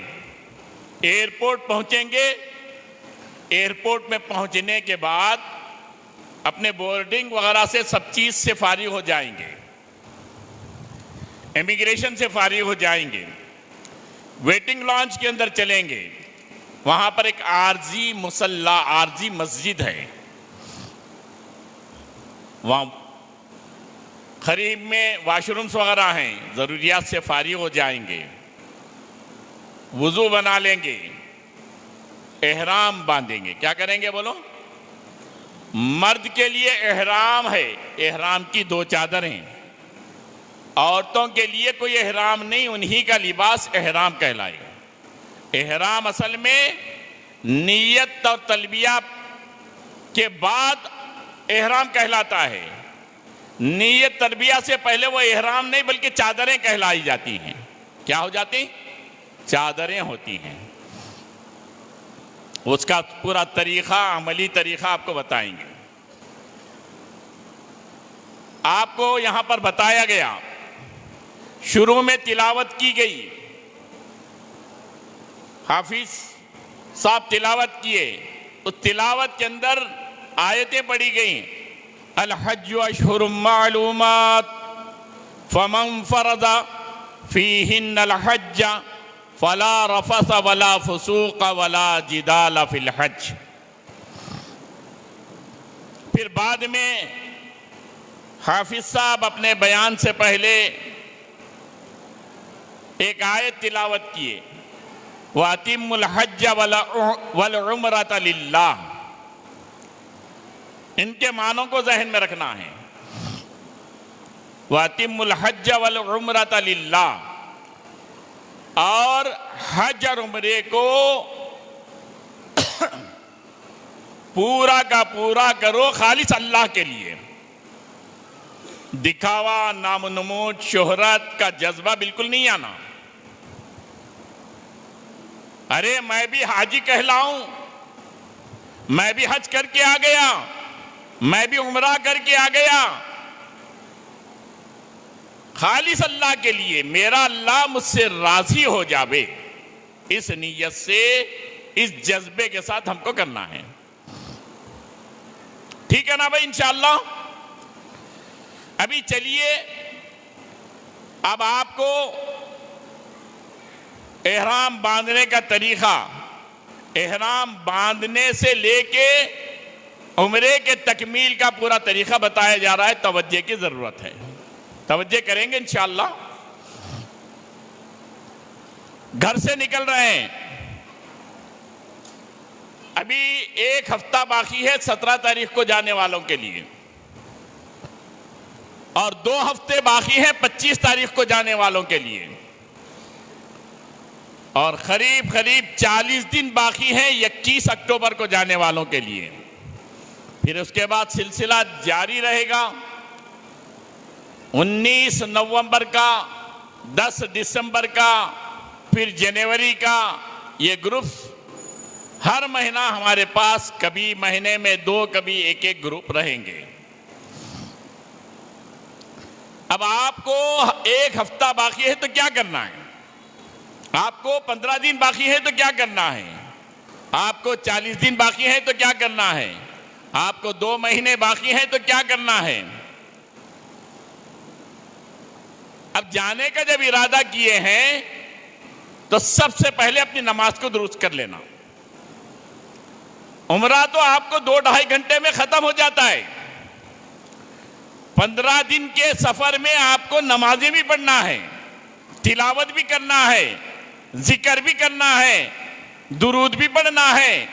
ایئرپورٹ پہنچیں گے، ایئرپورٹ میں پہنچنے کے بعد اپنے بورڈنگ وغیرہ سے سب چیز سے فارغ ہو جائیں گے، امیگریشن سے فارغ ہو جائیں گے، ویٹنگ لانچ کے اندر چلیں گے. وہاں پر ایک عارضی مصلی، عارضی مسجد ہے، وہاں قریب میں واش رومز وغیرہ ہیں. ضروریات سے فارغ ہو جائیں گے، وضو بنا لیں گے، احرام باندھیں گے. کیا کریں گے بولو؟ مرد کے لیے احرام ہے، احرام کی 2 چادریں. عورتوں کے لیے کوئی احرام نہیں، انہی کا لباس احرام کہلائے گا. احرام اصل میں نیت اور تلبیہ کے بعد احرام کہلاتا ہے. نیت تلبیہ سے پہلے وہ احرام نہیں بلکہ چادریں کہلائی جاتی ہیں. کیا ہو جاتی ہیں؟ چادریں ہوتی ہیں. اس کا پورا طریقہ، عملی طریقہ آپ کو بتائیں گے. آپ کو یہاں پر بتایا گیا، شروع میں تلاوت کی گئی، حافظ صاحب تلاوت کیے. اس تلاوت کے اندر آیتیں پڑھی گئیں. الحج اشہر معلومات فمن فرض فیہن الحج فلا رفث ولا فسوق ولا جدال فی الحج. پھر بعد میں حافظ صاحب اپنے بیان سے پہلے ایک آیت تلاوت کیے، وَأَتِمُّ الْحَجَّ وَالْعُمْرَةَ لِلَّهِ. ان کے معنوں کو ذہن میں رکھنا ہے. وَأَتِمُّ الْحَجَّ وَالْعُمْرَةَ لِلَّهِ. اور حج اور عمرے کو پورا کا پورا کرو خالص اللہ کے لیے. دکھاوا، نام و نمود، شہرت کا جذبہ بالکل نہیں آنا. ارے میں بھی حاجی کہلاؤں، میں بھی حج کر کے آ گیا، میں بھی عمرہ کر کے آ گیا، خالص اللہ کے لیے، میرا اللہ مجھ سے راضی ہو جاوے، اس نیت سے، اس جذبے کے ساتھ ہم کو کرنا ہے. ٹھیک ہے نا بھائی؟ انشاءاللہ. ابھی چلیے، اب آپ کو احرام باندھنے کا طریقہ، احرام باندھنے سے لے کے عمرے کے تکمیل کا پورا طریقہ بتایا جا رہا ہے. توجہ کی ضرورت ہے، توجہ کریں گے انشاءاللہ. گھر سے نکل رہے ہیں، ابھی 1 ہفتہ باقی ہے 17 تاریخ کو جانے والوں کے لیے، اور 2 ہفتے باقی ہیں 25 تاریخ کو جانے والوں کے لیے، اور قریب 40 دن باقی ہیں 21 اکتوبر کو جانے والوں کے لیے. پھر اس کے بعد سلسلہ جاری رہے گا. 19 نومبر کا، 10 دسمبر کا، پھر جنوری کا، یہ گروپس ہر مہینہ ہمارے پاس، کبھی مہینے میں 2، کبھی 1 گروپ رہیں گے. اب آپ کو 1 ہفتہ باقی ہے تو کیا کرنا ہے؟ آپ کو 15 دن باقی ہے تو کیا کرنا ہے؟ آپ کو 40 دن باقی ہے تو کیا کرنا ہے؟ آپ کو 2 مہینے باقی ہیں تو کیا کرنا ہے؟ اب جانے کا جب ارادہ کیے ہیں تو سب سے پہلے اپنی نماز کو درست کر لینا. عمرہ تو آپ کو 2-2.5 گھنٹے میں ختم ہو جاتا ہے. 15 دن کے سفر میں آپ کو نمازیں بھی پڑھنا ہے، تلاوت بھی کرنا ہے، ذکر بھی کرنا ہے، درود بھی پڑھنا ہے،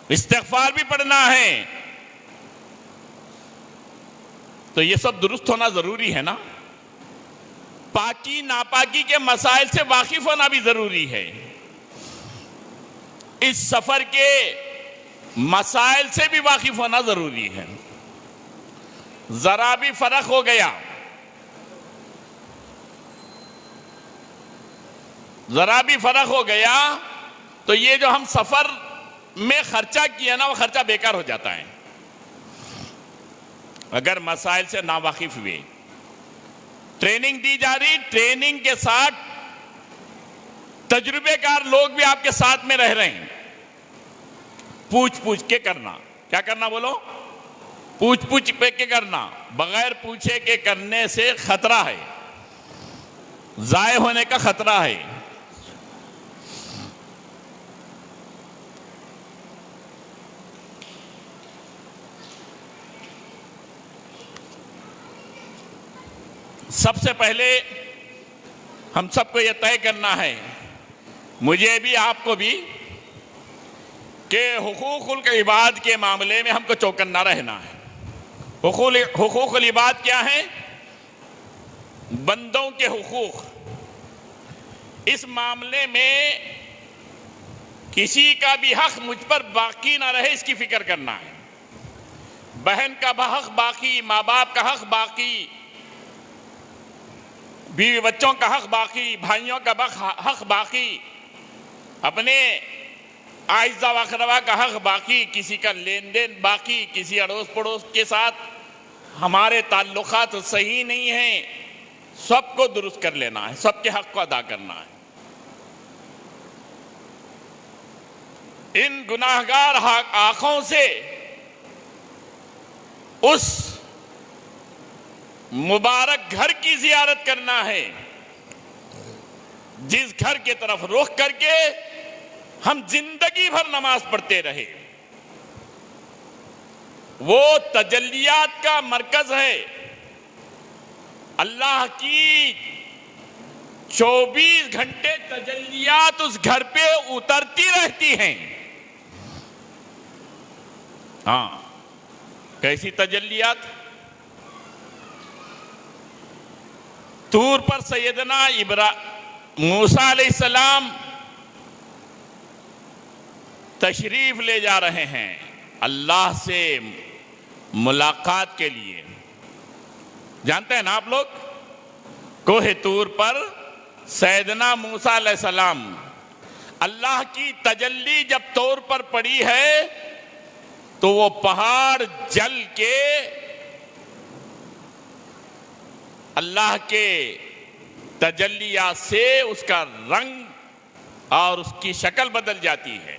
استغفار بھی پڑھنا ہے. تو یہ سب درست ہونا ضروری ہے نا. پاکی ناپاکی کے مسائل سے واقف ہونا بھی ضروری ہے. اس سفر کے مسائل سے بھی واقف ہونا ضروری ہے. ذرا بھی فرق ہو گیا، ذرا بھی فرق ہو گیا تو یہ جو ہم سفر میں خرچہ کیا نا وہ خرچہ بیکار ہو جاتا ہے. اگر مسائل سے ناواقف ہوئے، ٹریننگ دی جا رہی، ٹریننگ کے ساتھ تجربے کار لوگ بھی آپ کے ساتھ میں رہ رہے ہیں. پوچھ کے کرنا. کیا کرنا بولو؟ پوچھ کے کرنا. بغیر پوچھے کے کرنے سے خطرہ ہے، ضائع ہونے کا خطرہ ہے. سب سے پہلے ہم سب کو یہ طے کرنا ہے، مجھے بھی آپ کو بھی، کہ حقوق العباد کے معاملے میں ہم کو چوکنا رہنا ہے. حقوق العباد کیا ہیں؟ بندوں کے حقوق. اس معاملے میں کسی کا بھی حق مجھ پر باقی نہ رہے، اس کی فکر کرنا ہے. بہن کا حق باقی، ماں باپ کا حق باقی، بیوی بچوں کا حق باقی، بھائیوں کا حق باقی، اپنے اعزاء و اقرباء کا حق باقی، کسی کا لین دین باقی، کسی اڑوس پڑوس کے ساتھ ہمارے تعلقات صحیح نہیں ہیں. سب کو درست کر لینا ہے، سب کے حق کو ادا کرنا ہے. ان گناہگار آنکھوں سے اس مبارک گھر کی زیارت کرنا ہے جس گھر کی طرف رخ کر کے ہم زندگی بھر نماز پڑھتے رہے. وہ تجلیات کا مرکز ہے. اللہ کی 24 گھنٹے تجلیات اس گھر پہ اترتی رہتی ہیں. ہاں، کیسی تجلیات؟ طور پر سیدنا موسیٰ علیہ السلام تشریف لے جا رہے ہیں اللہ سے ملاقات کے لیے. جانتے ہیں نا آپ لوگ، کوہ طور پر سیدنا موسیٰ علیہ السلام، اللہ کی تجلی جب طور پر پڑی ہے تو وہ پہاڑ جل کے اللہ کے تجلیات سے اس کا رنگ اور اس کی شکل بدل جاتی ہے.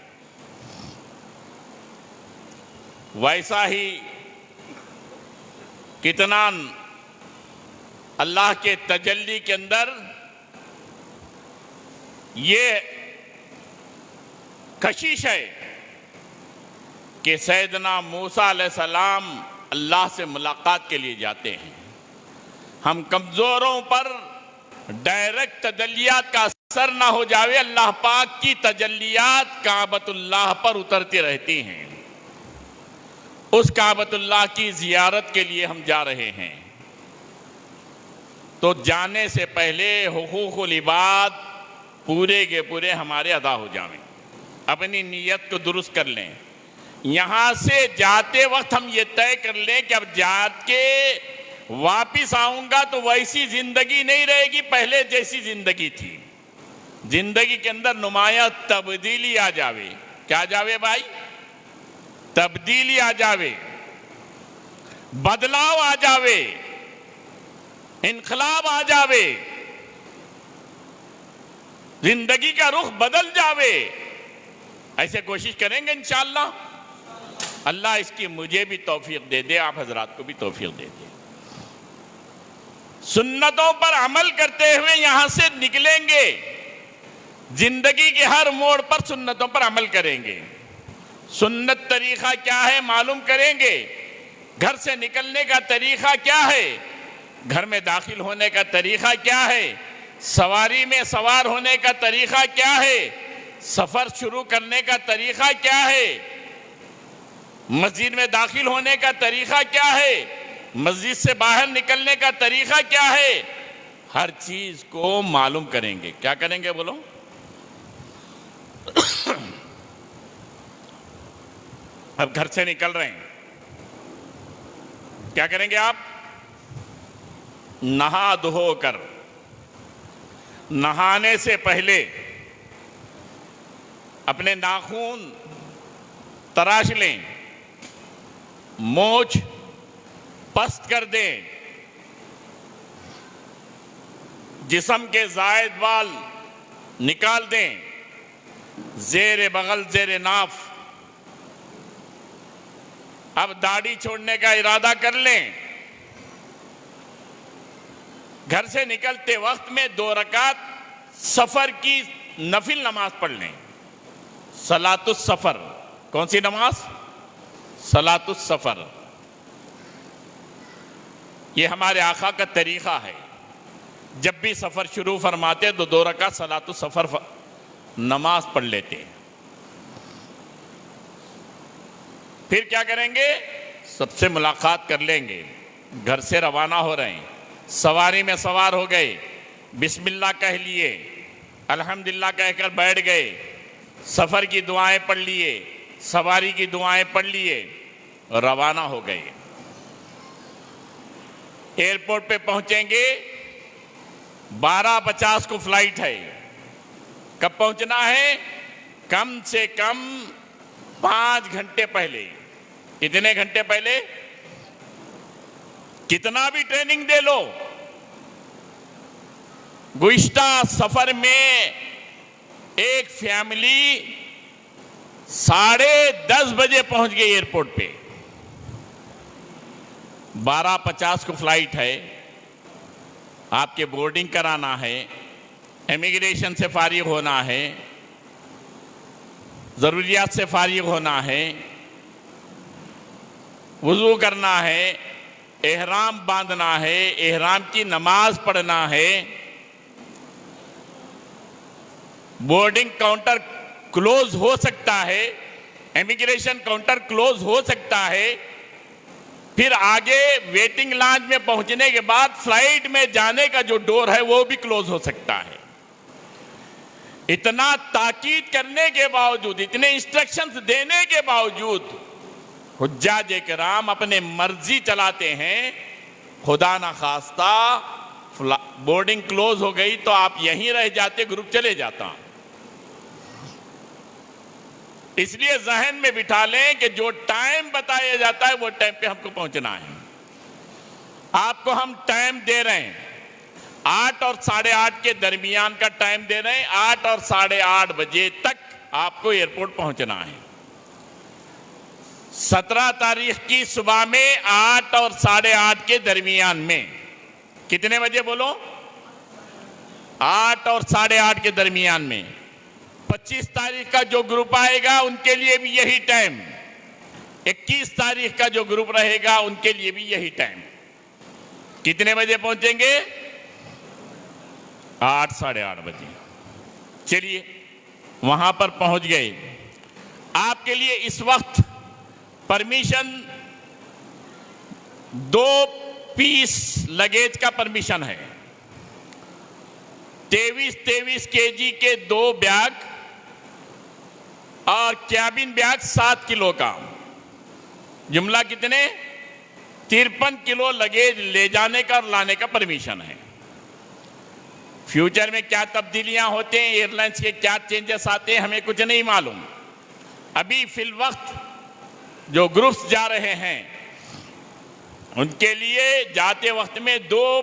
ویسا ہی کتنا اللہ کے تجلی کے اندر یہ کشش ہے کہ سیدنا موسیٰ علیہ السلام اللہ سے ملاقات کے لیے جاتے ہیں. ہم کمزوروں پر ڈائریکٹ تجلیات کا اثر نہ ہو جاوے، اللہ پاک کی تجلیات کعبۃ اللہ پر اترتی رہتی ہیں. اس کعبۃ اللہ کی زیارت کے لیے ہم جا رہے ہیں. تو جانے سے پہلے حقوق العباد پورے کے پورے ہمارے ادا ہو جائیں. اپنی نیت کو درست کر لیں. یہاں سے جاتے وقت ہم یہ طے کر لیں کہ اب جا کے واپس آؤں گا تو ویسی زندگی نہیں رہے گی پہلے جیسی زندگی تھی. زندگی کے اندر نمایاں تبدیلی آ جاوے. کیا جاوے بھائی؟ تبدیلی آ جاوے، بدلاؤ آ جاوے. انقلاب آ جاوے, زندگی کا رخ بدل جاوے. ایسے کوشش کریں گے انشاءاللہ. اللہ اس کی مجھے بھی توفیق دے دے, آپ حضرات کو بھی توفیق دے دے. سنتوں پر عمل کرتے ہوئے یہاں سے نکلیں گے, زندگی کے ہر موڑ پر سنتوں پر عمل کریں گے. سنت طریقہ کیا ہے معلوم کریں گے, گھر سے نکلنے کا طریقہ کیا ہے, گھر میں داخل ہونے کا طریقہ کیا ہے, سواری میں سوار ہونے کا طریقہ کیا ہے, سفر شروع کرنے کا طریقہ کیا ہے, مسجد میں داخل ہونے کا طریقہ کیا ہے, مسجد سے باہر نکلنے کا طریقہ کیا ہے, ہر چیز کو معلوم کریں گے. کیا کریں گے بولو؟ اب گھر سے نکل رہے ہیں, کیا کریں گے آپ؟ نہا دھو کر, نہانے سے پہلے اپنے ناخن تراش لیں, مونچھ پست کر دیں, جسم کے زائد بال نکال دیں, زیر بغل زیر ناف. اب داڑھی چھوڑنے کا ارادہ کر لیں. گھر سے نکلتے وقت میں 2 رکعت سفر کی نفل نماز پڑھ لیں. صلاۃ السفر. کون سی نماز؟ صلاۃ السفر. یہ ہمارے آقا کا طریقہ ہے, جب بھی سفر شروع فرماتے تو 2 رکعت صلاۃ السفر نماز پڑھ لیتے. پھر کیا کریں گے؟ سب سے ملاقات کر لیں گے. گھر سے روانہ ہو رہے ہیں, سواری میں سوار ہو گئے, بسم اللہ کہہ لیے, الحمدللہ کہہ کر بیٹھ گئے, سفر کی دعائیں پڑھ لیے, سواری کی دعائیں پڑھ لیے, روانہ ہو گئے. ایئرپورٹ پہ پہنچیں گے, 12:50 کو فلائٹ ہے. کب پہنچنا ہے؟ کم سے کم 5 گھنٹے پہلے. کتنے گھنٹے پہلے؟ کتنا بھی ٹریننگ دے لو. گزشتہ سفر میں ایک فیملی 10:30 بجے پہنچ گئی ایئرپورٹ پہ. 12:50 کو فلائٹ ہے, آپ کے بورڈنگ کرانا ہے, امیگریشن سے فارغ ہونا ہے, ضروریات سے فارغ ہونا ہے, وضو کرنا ہے, احرام باندھنا ہے, احرام کی نماز پڑھنا ہے. بورڈنگ کاؤنٹر کلوز ہو سکتا ہے, امیگریشن کاؤنٹر کلوز ہو سکتا ہے. پھر آگے ویٹنگ لانچ میں پہنچنے کے بعد فلائٹ میں جانے کا جو ڈور ہے وہ بھی کلوز ہو سکتا ہے. اتنا تاکید کرنے کے باوجود, اتنے انسٹرکشنز دینے کے باوجود حجاج کرام اپنے مرضی چلاتے ہیں. خدا نخواستہ بورڈنگ کلوز ہو گئی تو آپ یہیں رہ جاتے, گروپ چلے جاتا. اس لیے ذہن میں بٹھا لیں کہ جو ٹائم بتایا جاتا ہے وہ ٹائم پہ ہم کو پہنچنا ہے. آپ کو ہم ٹائم دے رہے ہیں, 8 اور 8:30 کے درمیان کا ٹائم دے رہے ہیں. 8 اور 8:30 بجے تک آپ کو ایئرپورٹ پہنچنا ہے. 17 تاریخ کی صبح میں 8 اور 8:30 کے درمیان میں, کتنے بجے بولو؟ 8 اور 8:30 کے درمیان میں. 25 تاریخ کا جو گروپ آئے گا ان کے لیے بھی یہی ٹائم, 21 تاریخ کا جو گروپ رہے گا ان کے لیے بھی یہی ٹائم. کتنے بجے پہنچیں گے؟ 8 8:30 بجے. چلیے وہاں پر پہنچ گئے. آپ کے لیے اس وقت پرمیشن 2 پیس لگیج کا پرمیشن ہے. 23 kg کے 2 بیگ اور کیبن بیگ 7 کلو کا, جملہ کتنے؟ 53 کلو لگیج لے جانے کا اور لانے کا پرمیشن ہے. فیوچر میں کیا تبدیلیاں ہوتے ہیں, ایئر لائنز کے کیا چینجز آتے ہیں, ہمیں کچھ نہیں معلوم. ابھی فی الوقت جو گروپس جا رہے ہیں ان کے لیے جاتے وقت میں 2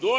2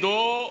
2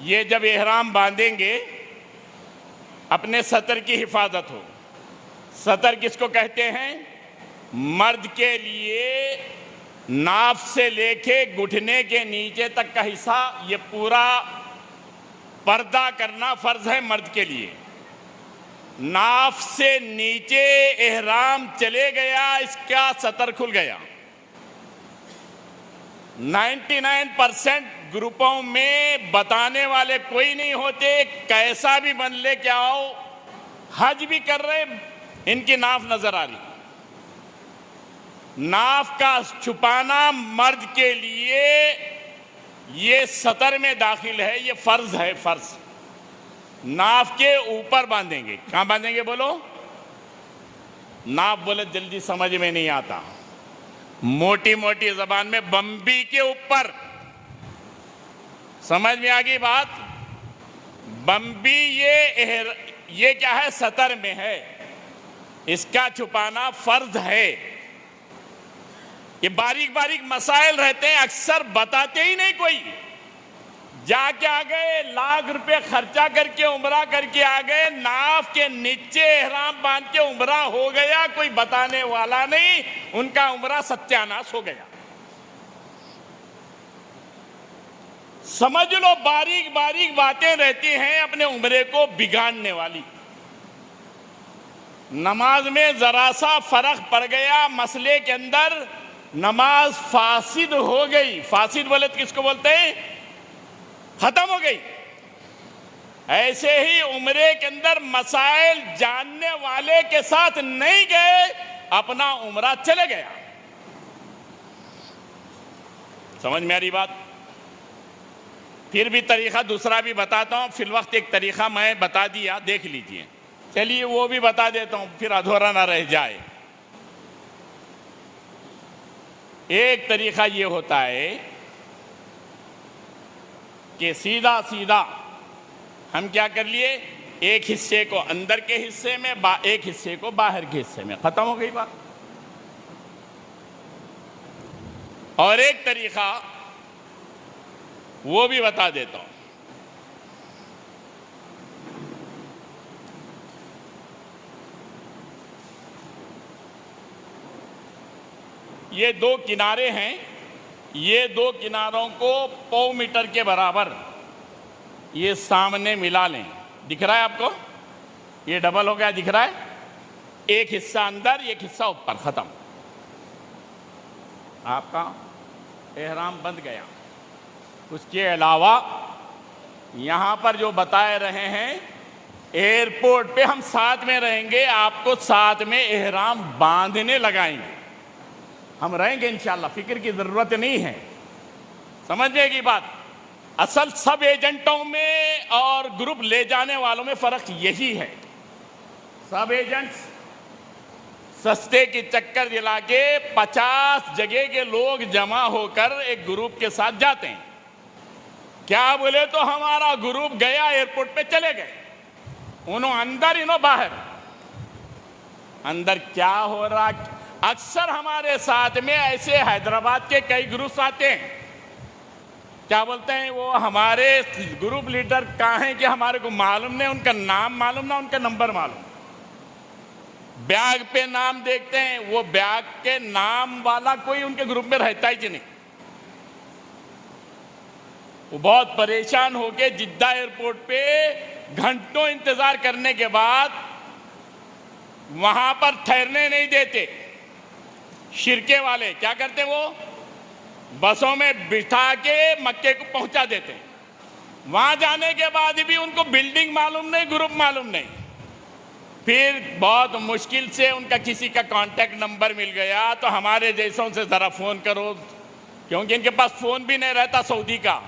یہ جب احرام باندھیں گے اپنے سطر کی حفاظت ہو. سطر کس کو کہتے ہیں؟ مرد کے لیے ناف سے لے کے گھٹنے کے نیچے تک کا حصہ یہ پورا پردہ کرنا فرض ہے مرد کے لیے. ناف سے نیچے احرام چلے گیا، اس کا سطر کھل گیا. 99% گروپوں میں بتانے والے کوئی نہیں ہوتے، کیسا بھی بن لے کے آؤ، حج بھی کر رہے ان کی ناف نظر آ رہی. ناف کا چھپانا مرد کے لیے یہ سطر میں داخل ہے، یہ فرض ہے، فرض. ناف کے اوپر باندھیں گے. کہاں باندھیں گے بولو؟ ناف بولے جلدی سمجھ میں نہیں آتا، موٹی موٹی زبان میں بمبی کے اوپر. سمجھ میں آگئی بات؟ بمبی یہ کیا ہے؟ سطر میں ہے، اس کا چھپانا فرض ہے. یہ باریک باریک مسائل رہتے ہیں، اکثر بتاتے ہی نہیں کوئی. جا کے آ گئے، لاکھ روپے خرچہ کر کے عمرہ کر کے آ گئے، ناف کے نیچے احرام باندھ کے عمرہ ہو گیا، کوئی بتانے والا نہیں، ان کا عمرہ ستیاناش ہو گیا. سمجھ لو باریک باریک باتیں رہتی ہیں اپنے عمرے کو بگاڑنے والی. نماز میں ذرا سا فرق پڑ گیا مسئلے کے اندر، نماز فاسد ہو گئی. فاسد بولے تو کس کو بولتے ہیں؟ ختم ہو گئی. ایسے ہی عمرے کے اندر مسائل جاننے والے کے ساتھ نہیں گئے، اپنا عمرہ چلے گیا. سمجھ میں آ رہی بات؟ پھر بھی طریقہ دوسرا بھی بتاتا ہوں. فی الوقت ایک طریقہ میں بتا دیا، دیکھ لیجئے. چلیے وہ بھی بتا دیتا ہوں پھر ادھورا نہ رہ جائے. ایک طریقہ یہ ہوتا ہے کہ سیدھا سیدھا ہم کیا کر لیے، ایک حصے کو اندر کے حصے میں، ایک حصے کو باہر کے حصے میں، ختم ہو گئی بات. اور ایک طریقہ وہ بھی بتا دیتا ہوں. یہ دو کنارے ہیں، یہ دو کناروں کو پو میٹر کے برابر یہ سامنے ملا لیں. دکھ رہا ہے آپ کو؟ یہ ڈبل ہو گیا، دکھ رہا ہے؟ ایک حصہ اندر، ایک حصہ اوپر، ختم. آپ کا احرام بند گیا. اس کے علاوہ یہاں پر جو بتائے رہے ہیں، ایئرپورٹ پہ ہم ساتھ میں رہیں گے، آپ کو ساتھ میں احرام باندھنے لگائیں گے. ہم رہیں گے انشاءاللہ، فکر کی ضرورت نہیں ہے. سمجھنے کی بات. اصل سب ایجنٹوں میں اور گروپ لے جانے والوں میں فرق یہی ہے. سب ایجنٹس سستے کی چکر دلا کے 50 جگہ کے لوگ جمع ہو کر ایک گروپ کے ساتھ جاتے ہیں. کیا بولے تو ہمارا گروپ گیا، ایئرپورٹ پہ چلے گئے، انہوں اندر انہوں باہر. اندر کیا ہو رہا؟ اکثر ہمارے ساتھ میں ایسے حیدرآباد کے کئی گروپس آتے ہیں. کیا بولتے ہیں وہ ہمارے گروپ لیڈر کہاں ہیں کہ ہمارے کو معلوم نہیں، ان کا نام معلوم نہ ان کا نمبر معلوم. بیاگ پہ نام دیکھتے ہیں، وہ بیاگ کے نام والا کوئی ان کے گروپ میں رہتا ہی نہیں. وہ بہت پریشان ہو کے جدہ ایئرپورٹ پہ گھنٹوں انتظار کرنے کے بعد وہاں پر ٹھہرنے نہیں دیتے. شرکے والے کیا کرتے، وہ بسوں میں بٹھا کے مکے کو پہنچا دیتے. وہاں جانے کے بعد بھی ان کو بلڈنگ معلوم نہیں، گروپ معلوم نہیں. پھر بہت مشکل سے ان کا کسی کا کانٹیکٹ نمبر مل گیا تو ہمارے جیسوں سے ذرا فون کرو، کیونکہ ان کے پاس فون بھی نہیں رہتا سعودی کا.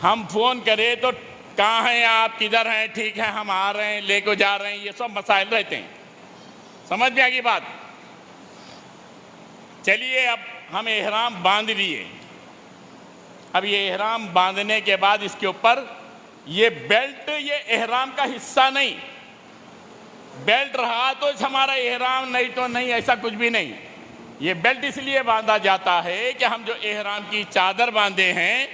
ہم فون کرے تو کہاں ہیں آپ، کدھر ہیں، ٹھیک ہے ہم آ رہے ہیں، لے کو جا رہے ہیں، یہ سب مسائل رہتے ہیں. سمجھ میں آگئی بات؟ چلیے اب ہم احرام باندھ لیے. اب یہ احرام باندھنے کے بعد اس کے اوپر یہ بیلٹ، یہ احرام کا حصہ نہیں. بیلٹ رہا تو ہمارا احرام، نہیں تو نہیں، ایسا کچھ بھی نہیں. یہ بیلٹ اس لیے باندھا جاتا ہے کہ ہم جو احرام کی چادر باندھے ہیں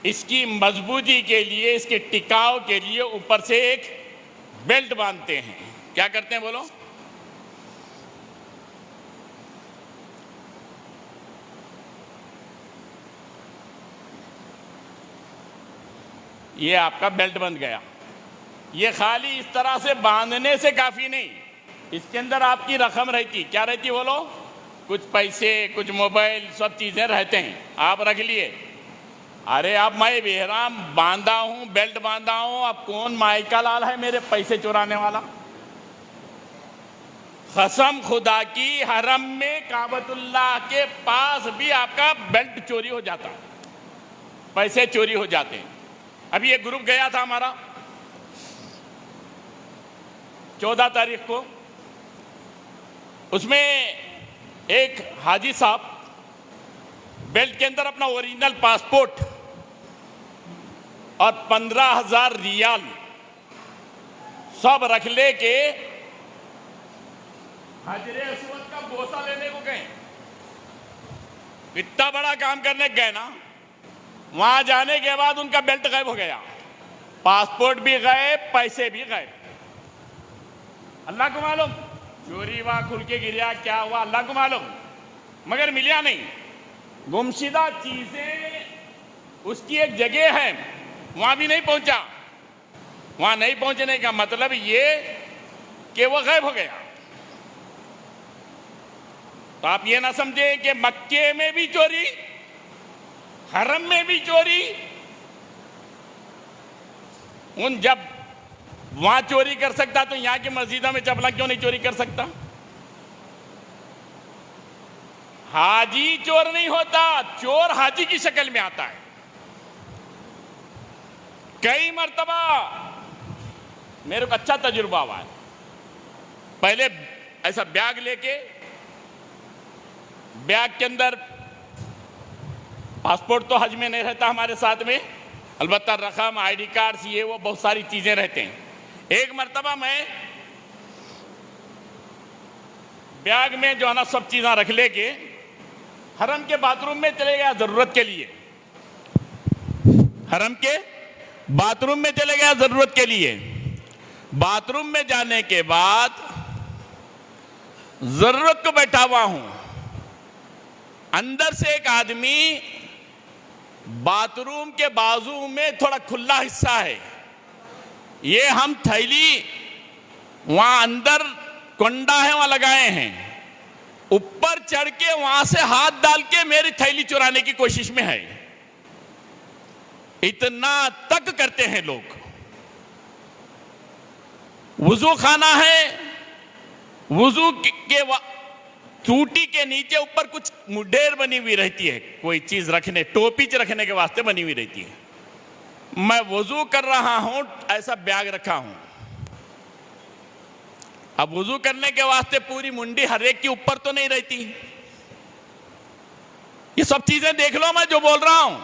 اس کی مضبوطی کے لیے، اس کے ٹکاؤ کے لیے اوپر سے ایک بیلٹ باندھتے ہیں. کیا کرتے ہیں بولو؟ یہ آپ کا بیلٹ بند گیا. یہ خالی اس طرح سے باندھنے سے کافی نہیں، اس کے اندر آپ کی رقم رہتی. کیا رہتی بولو؟ کچھ پیسے، کچھ موبائل، سب چیزیں رہتے ہیں. آپ رکھ لیے. ارے اب میں بہرام باندھا ہوں، بیلٹ باندھا ہوں، اب کون مائی کا لال ہے میرے پیسے چرانے والا؟ قسم خدا کی، حرم میں کعبۃ اللہ کے پاس بھی آپ کا بیلٹ چوری ہو جاتا، پیسے چوری ہو جاتے ہیں. ابھی ایک گروپ گیا تھا ہمارا 14 تاریخ کو. اس میں ایک حاجی صاحب بیلٹ کے اندر اپنا اوریجنل پاسپورٹ اور 15,000 ریال سب رکھ لے کے حجر اسود کا بوسہ لینے کو گئے. اتنا بڑا کام کرنے گئے نا، وہاں جانے کے بعد ان کا بیلٹ غائب ہو گیا، پاسپورٹ بھی غائب، پیسے بھی غائب. اللہ کو معلوم چوری ہوا، کھل کے گریا، کیا ہوا اللہ کو معلوم، مگر ملیا نہیں. گمشدہ چیزیں اس کی ایک جگہ ہے، وہاں بھی نہیں پہنچا. وہاں نہیں پہنچنے کا مطلب یہ کہ وہ غائب ہو گیا. تو آپ یہ نہ سمجھیں کہ مکے میں بھی چوری، حرم میں بھی چوری. ان جب وہاں چوری کر سکتا تو یہاں کی مسجدوں میں چپلا کیوں نہیں چوری کر سکتا؟ حاجی چور نہیں ہوتا، چور حاجی کی شکل میں آتا ہے. کئی مرتبہ میرے کو اچھا تجربہ ہوا ہے. پہلے ایسا بیگ لے کے، بیگ کے اندر پاسپورٹ تو حج میں نہیں رہتا ہمارے ساتھ میں، البتہ رقم، آئی ڈی کارڈ، یہ وہ بہت ساری چیزیں رہتے ہیں. ایک مرتبہ میں بیگ میں جو ہے نا سب چیزاں رکھ لے کے حرم کے باتھ روم میں چلے گیا ضرورت کے لیے. حرم کے باتھ روم میں چلے گیا ضرورت کے لیے. باتھ روم میں جانے کے بعد ضرورت کو بیٹھا ہوا ہوں، اندر سے ایک آدمی، باتھ روم کے بازو میں تھوڑا کھلا حصہ ہے، یہ ہم تھیلی وہاں اندر کنڈا ہے وہاں لگائے ہیں، اوپر چڑھ کے وہاں سے ہاتھ ڈال کے میری تھیلی چرانے کی کوشش میں ہے. اتنا تک کرتے ہیں لوگ. وضو خانہ ہے، وضو کے ٹوٹی کے نیچے اوپر کچھ مڈیر بنی ہوئی رہتی ہے، کوئی چیز رکھنے، ٹوپی رکھنے کے واسطے بنی ہوئی رہتی ہے. میں وضو کر رہا ہوں، ایسا بیگ رکھا ہوں. اب وضو کرنے کے واسطے پوری منڈی ہر ایک کے اوپر تو نہیں رہتی. یہ سب چیزیں دیکھ لو میں جو بول رہا ہوں.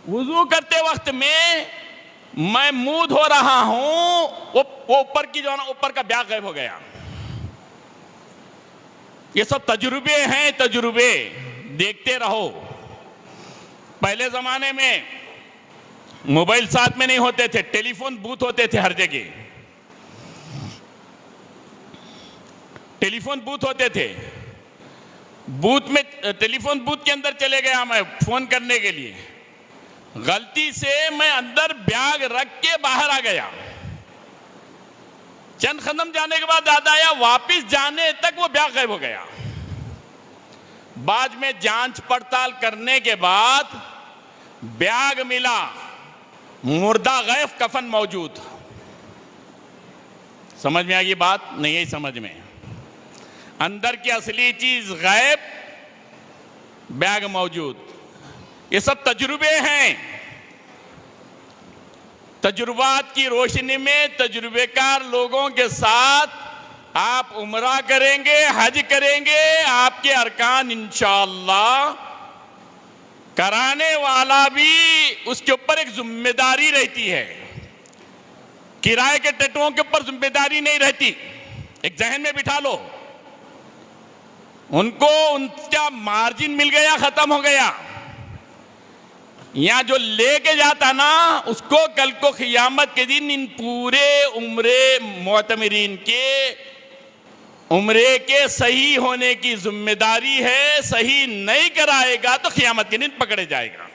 وضو کرتے وقت میں منہ دھو رہا ہوں، وہ اوپر کی جو ہے نا اوپر کا بیگ غائب ہو گیا. یہ سب تجربے ہیں، تجربے دیکھتے رہو. پہلے زمانے میں موبائل ساتھ میں نہیں ہوتے تھے، ٹیلی فون بوتھ ہوتے تھے ہر جگہ. ٹیلی فون بوتھ ہوتے تھے. بوتھ میں ٹیلی فون بوتھ کے اندر چلے گیا میں فون کرنے کے لیے، غلطی سے میں اندر بیگ رکھ کے باہر آ گیا. چند قدم جانے کے بعد یاد آیا، واپس جانے تک وہ بیگ غائب ہو گیا. بعد میں جانچ پڑتال کرنے کے بعد بیگ ملا، مردہ غیب کفن موجود. سمجھ میں آئی بات؟ نہیں آئی سمجھ میں؟ اندر کی اصلی چیز غائب، بیگ موجود. یہ سب تجربے ہیں. تجربات کی روشنی میں تجربے کار لوگوں کے ساتھ آپ عمرہ کریں گے، حج کریں گے، آپ کے ارکان انشاءاللہ کرانے والا بھی اس کے اوپر ایک ذمہ داری رہتی ہے. کرائے کے ٹٹوؤں کے اوپر ذمہ داری نہیں رہتی. ایک ذہن میں بٹھا لو، ان کو ان کا مارجن مل گیا، ختم ہو گیا. یہاں جو لے کے جاتا نا اس کو کل کو قیامت کے دن ان پورے عمرے معتمرین کے عمرے کے صحیح ہونے کی ذمہ داری ہے. صحیح نہیں کرائے گا تو قیامت کے دن پکڑے جائے گا.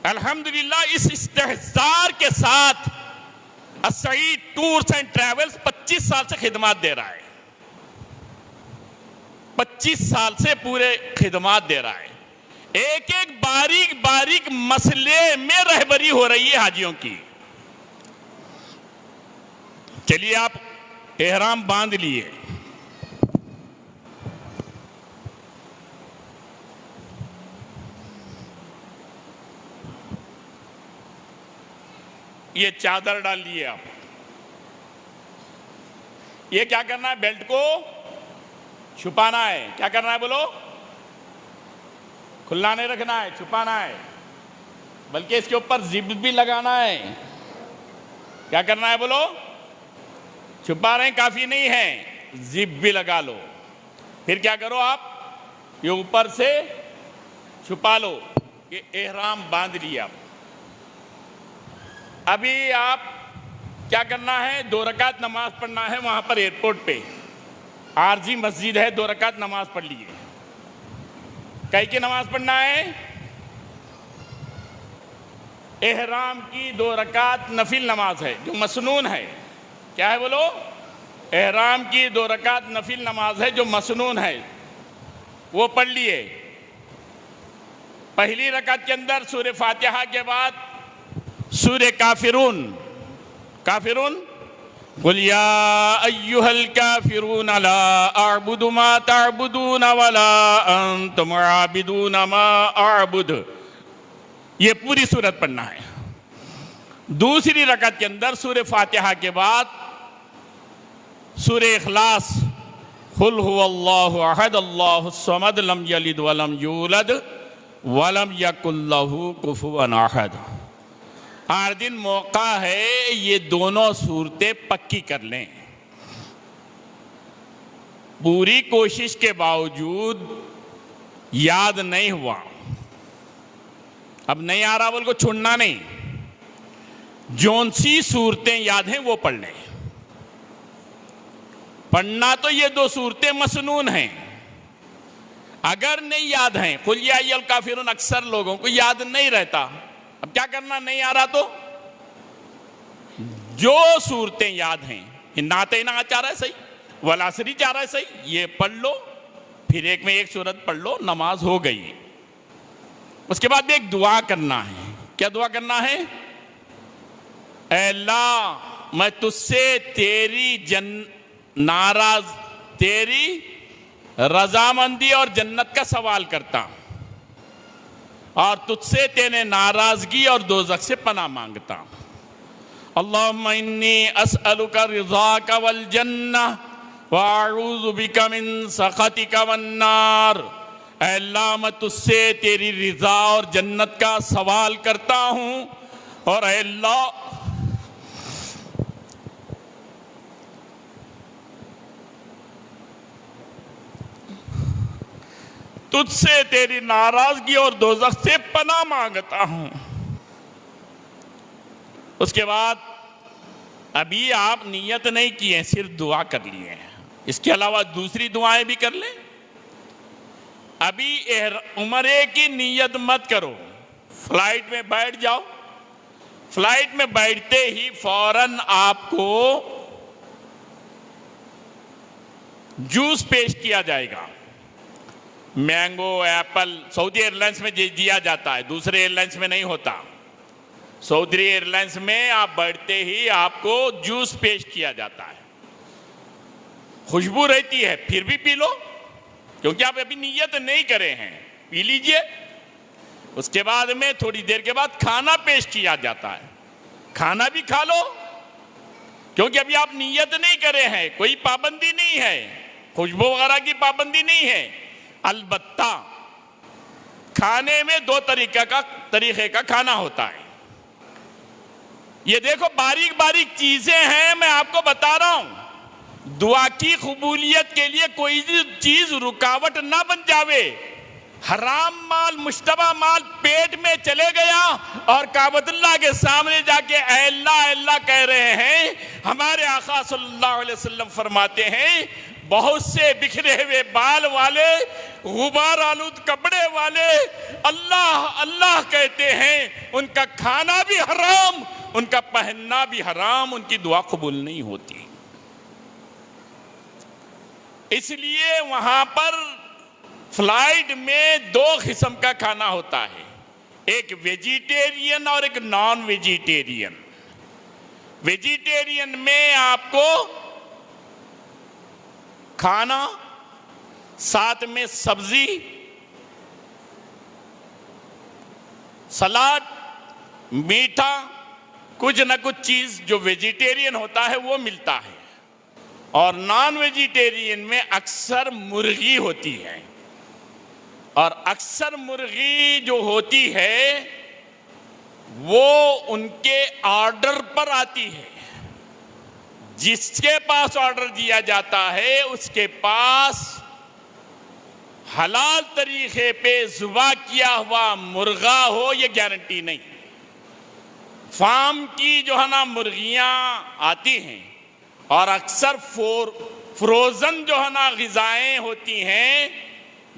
الحمدللہ اس استحضار کے ساتھ السعید ٹورز اینڈ ٹریولز 25 سال سے خدمات دے رہا ہے. 25 سال سے پورے خدمات دے رہا ہے. ایک ایک باریک باریک مسئلے میں رہبری ہو رہی ہے حاجیوں کی. چلیے آپ احرام باندھ لیے. یہ چادر ڈال لیے آپ. یہ کیا کرنا ہے؟ بیلٹ کو چھپانا ہے. کیا کرنا ہے بولو؟ کھلا نہیں رکھنا ہے، چھپانا ہے. بلکہ اس کے اوپر زپ بھی لگانا ہے. کیا کرنا ہے بولو؟ چھپا رہے ہیں کافی نہیں ہے، زپ بھی لگا لو. پھر کیا کرو آپ؟ یہ اوپر سے چھپا لو. یہ احرام باندھ لیا آپ. ابھی آپ کیا کرنا ہے؟ 2 رکعت نماز پڑھنا ہے وہاں پر ایئرپورٹ پہ. عارضی مسجد ہے، 2 رکعت نماز پڑھ لیے. کئی کی نماز پڑھنا ہے؟ احرام کی 2 رکعت نفل نماز ہے جو مسنون ہے. کیا ہے بولو؟ احرام کی 2 رکعت نفل نماز ہے جو مسنون ہے، وہ پڑھ لیے. پہلی رکعت کے اندر سورہ فاتحہ کے بعد سورہ کافرون قل یا ایہا الکافرون لا اعبد ما تعبدون ولا انتم عابدون ما اعبد، یہ پوری سورت پڑھنا ہے. دوسری رکعت کے اندر سورہ فاتحہ کے بعد سورہ اخلاص قل هو اللہ احد اللہ الصمد لم یلد ولم یولد ولم یکن لہ کفوا احد. 8 دن موقع ہے یہ دونوں صورتیں پکی کر لیں. پوری کوشش کے باوجود یاد نہیں ہوا، اب نہیں آ رہا بول کو چھوڑنا نہیں. جون سی صورتیں یاد ہیں وہ پڑھ لیں. پڑھنا تو یہ 2 صورتیں مسنون ہیں. اگر نہیں یاد ہیں قل یا ایھا الکافرون اکثر لوگوں کو یاد نہیں رہتا. اب کیا کرنا؟ نہیں آ رہا تو جو صورتیں یاد ہیں، نعتینا چاہ رہا ہے صحیح، والعصری چاہ رہا ہے صحیح، یہ پڑھ لو. پھر ایک میں ایک صورت پڑھ لو، نماز ہو گئی. اس کے بعد بھی ایک دعا کرنا ہے. کیا دعا کرنا ہے؟ اے اللہ میں تجھ سے تیری تیری رضامندی اور جنت کا سوال کرتا ہوں، اور تجھ سے تیرے ناراضگی اور دوزخ سے پناہ مانگتا ہوں. اللہم انی اسألک رضاک والجنہ واعوذ بک من سخطک والنار. اے اللہ میں تجھ سے تیری رضا اور جنت کا سوال کرتا ہوں، اور اے اللہ تجھ سے تیری ناراضگی اور دوزخ سے پناہ مانگتا ہوں. اس کے بعد ابھی آپ نیت نہیں کیے، صرف دعا کر لیے ہیں. اس کے علاوہ دوسری دعائیں بھی کر لیں. ابھی عمرے کی نیت مت کرو، فلائٹ میں بیٹھ جاؤ. فلائٹ میں بیٹھتے ہی فوراً آپ کو جوس پیش کیا جائے گا. مینگو، ایپل سعودی ایئرلائنس میں دیا جاتا ہے، دوسرے ایئرلائنس میں نہیں ہوتا. سعودی ایئرلائنس میں آپ بیٹھتے ہی آپ کو جوس پیش کیا جاتا ہے. خوشبو رہتی ہے، پھر بھی پی لو کیونکہ آپ ابھی نیت نہیں کرے ہیں. پی لیجئے. اس کے بعد میں تھوڑی دیر کے بعد کھانا پیش کیا جاتا ہے. کھانا بھی کھا لو کیونکہ ابھی آپ نیت نہیں کرے ہیں. کوئی پابندی نہیں ہے، خوشبو وغیرہ کی پابندی نہیں ہے. البتہ کھانے میں 2 طریقے کا کھانا ہوتا ہے. یہ دیکھو باریک باریک چیزیں ہیں، میں آپ کو بتا رہا ہوں. دعا کی قبولیت کے لیے کوئی چیز رکاوٹ نہ بن جاوے. حرام مال، مشتبہ مال پیٹ میں چلے گیا اور کعبۃ اللہ کے سامنے جا کے اے اللہ اے اللہ کہہ رہے ہیں. ہمارے آقا صلی اللہ علیہ وسلم فرماتے ہیں بہت سے بکھرے ہوئے بال والے، غبار آلود کپڑے والے اللہ اللہ کہتے ہیں، ان کا کھانا بھی حرام، ان کا پہننا بھی حرام، ان کی دعا قبول نہیں ہوتی. اس لیے وہاں پر فلائٹ میں 2 قسم کا کھانا ہوتا ہے، ایک ویجیٹیرین اور ایک نان ویجیٹیرین. ویجیٹیرین میں آپ کو کھانا، ساتھ میں سبزی، سلاد، میٹھا، کچھ نہ کچھ چیز جو ویجیٹیرین ہوتا ہے وہ ملتا ہے. اور نان ویجیٹیرین میں اکثر مرغی ہوتی ہے، اور اکثر مرغی جو ہوتی ہے وہ ان کے آرڈر پر آتی ہے. جس کے پاس آرڈر دیا جاتا ہے اس کے پاس حلال طریقے پہ ذبح کیا ہوا مرغا ہو یہ گارنٹی نہیں. فارم کی جو ہے نا مرغیاں آتی ہیں اور اکثر فروزن جو ہے نا غذائیں ہوتی ہیں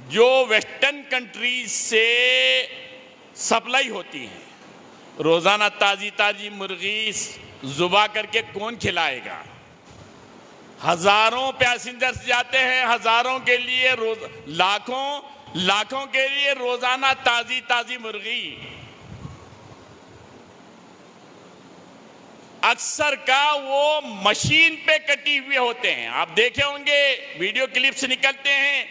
جو ویسٹرن کنٹریز سے سپلائی ہوتی ہیں. روزانہ تازی تازی مرغی ذبح کر کے کون کھلائے گا؟ ہزاروں پیسنجرز جاتے ہیں، ہزاروں کے لیے لاکھوں کے لیے روزانہ تازی تازی مرغی. اکثر کا وہ مشین پہ کٹی ہوئے ہوتے ہیں. آپ دیکھے ہوں گے ویڈیو کلپس نکلتے ہیں،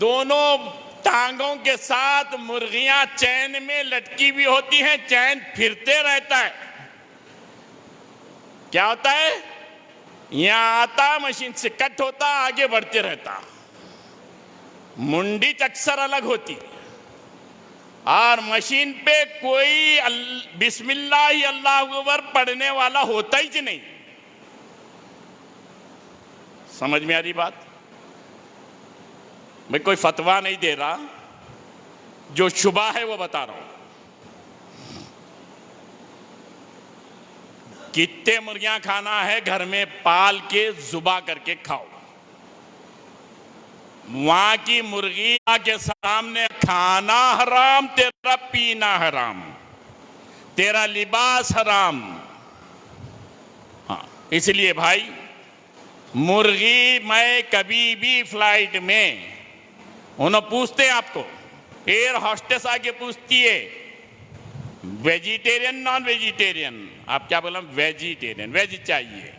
دونوں ٹانگوں کے ساتھ مرغیاں چین میں لٹکی ہوئی ہوتی ہیں، چین پھرتے رہتا ہے. کیا ہوتا ہے؟ یہاں آتا مشین سے کٹ ہوتا، آگے بڑھتے رہتا. منڈی اکثر الگ ہوتی اور مشین پہ کوئی بسم اللہ اللہ اکبر پڑھنے والا ہوتا ہی نہیں. سمجھ میں آ رہی بات؟ میں کوئی فتویٰ نہیں دے رہا، جو شبہ ہے وہ بتا رہا ہوں. کتنے مرغیاں کھانا ہے گھر میں پال کے ذبح کر کے کھاؤ. وہاں کی مرغی کے سامنے کھانا حرام، تیرا پینا حرام، تیرا لباس حرام. ہاں اس لیے بھائی مرغی میں کبھی بھی فلائٹ میں انہوں پوچھتے ہیں آپ کو، ایئر ہوسٹس آگے پوچھتی ہے ویجیٹیرین نان ویجیٹیرین، آپ کیا بولیں؟ ویجیٹیرین، ویج چاہیے.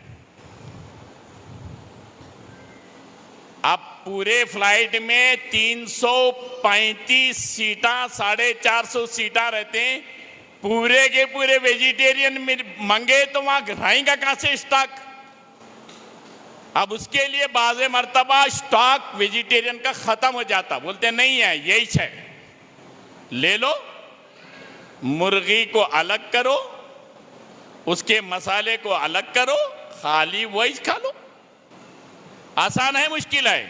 اب پورے فلائٹ میں 335 سیٹاں، 450 سیٹاں رہتے ہیں، پورے کے پورے ویجیٹیرین منگے تو وہاں رہیں گا کہاں سے اسٹاک؟ اب اس کے لیے بعض مرتبہ اسٹاک ویجیٹیرین کا ختم ہو جاتا، بولتے نہیں ہے یہی ہے، لے لو. مرغی کو الگ کرو، اس کے مسالے کو الگ کرو، خالی وہی کھا لو. آسان ہے مشکل ہے؟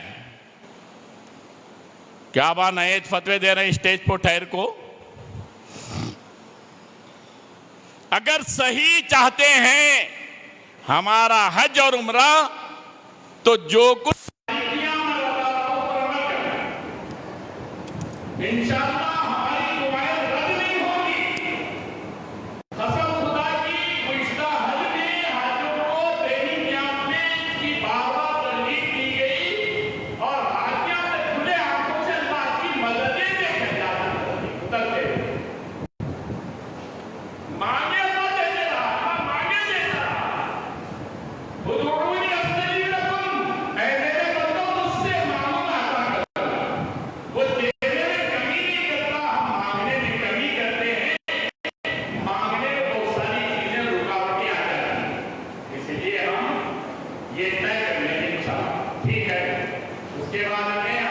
کیا بات نئے فتوے دے رہے ہیں اسٹیج پر ٹھہر کو؟ اگر صحیح چاہتے ہیں ہمارا حج اور عمرہ تو جو کچھ انشاءاللہ ہماری دعائیں رد نہیں ہوگی. قسم خدا کی گزشتہ حج میں حاجوں کو دینی قیام میں اس کی بار ترغیب کی گئی اور حاجیاں نے کھلے ہاتھوں سے اللہ کی مددیں دیکھے جاتے مانگے اللہ دینے رہا، مانگے دیتا رہا. ادعونی استجب لکم، اے میرے بندو مجھ سے مانگو میں عطا کروں. وہ دینے میں کمی نہیں کرتا، ہم مانگنے میں کمی کرتے ہیں، مانگنے میں بہت ساری چیزیں رکاوٹیں آ جاتی ہیں. اس لیے ہم یہ طے کر لیں گے انشاءاللہ، ٹھیک ہے؟ اس کے بعد ہمیں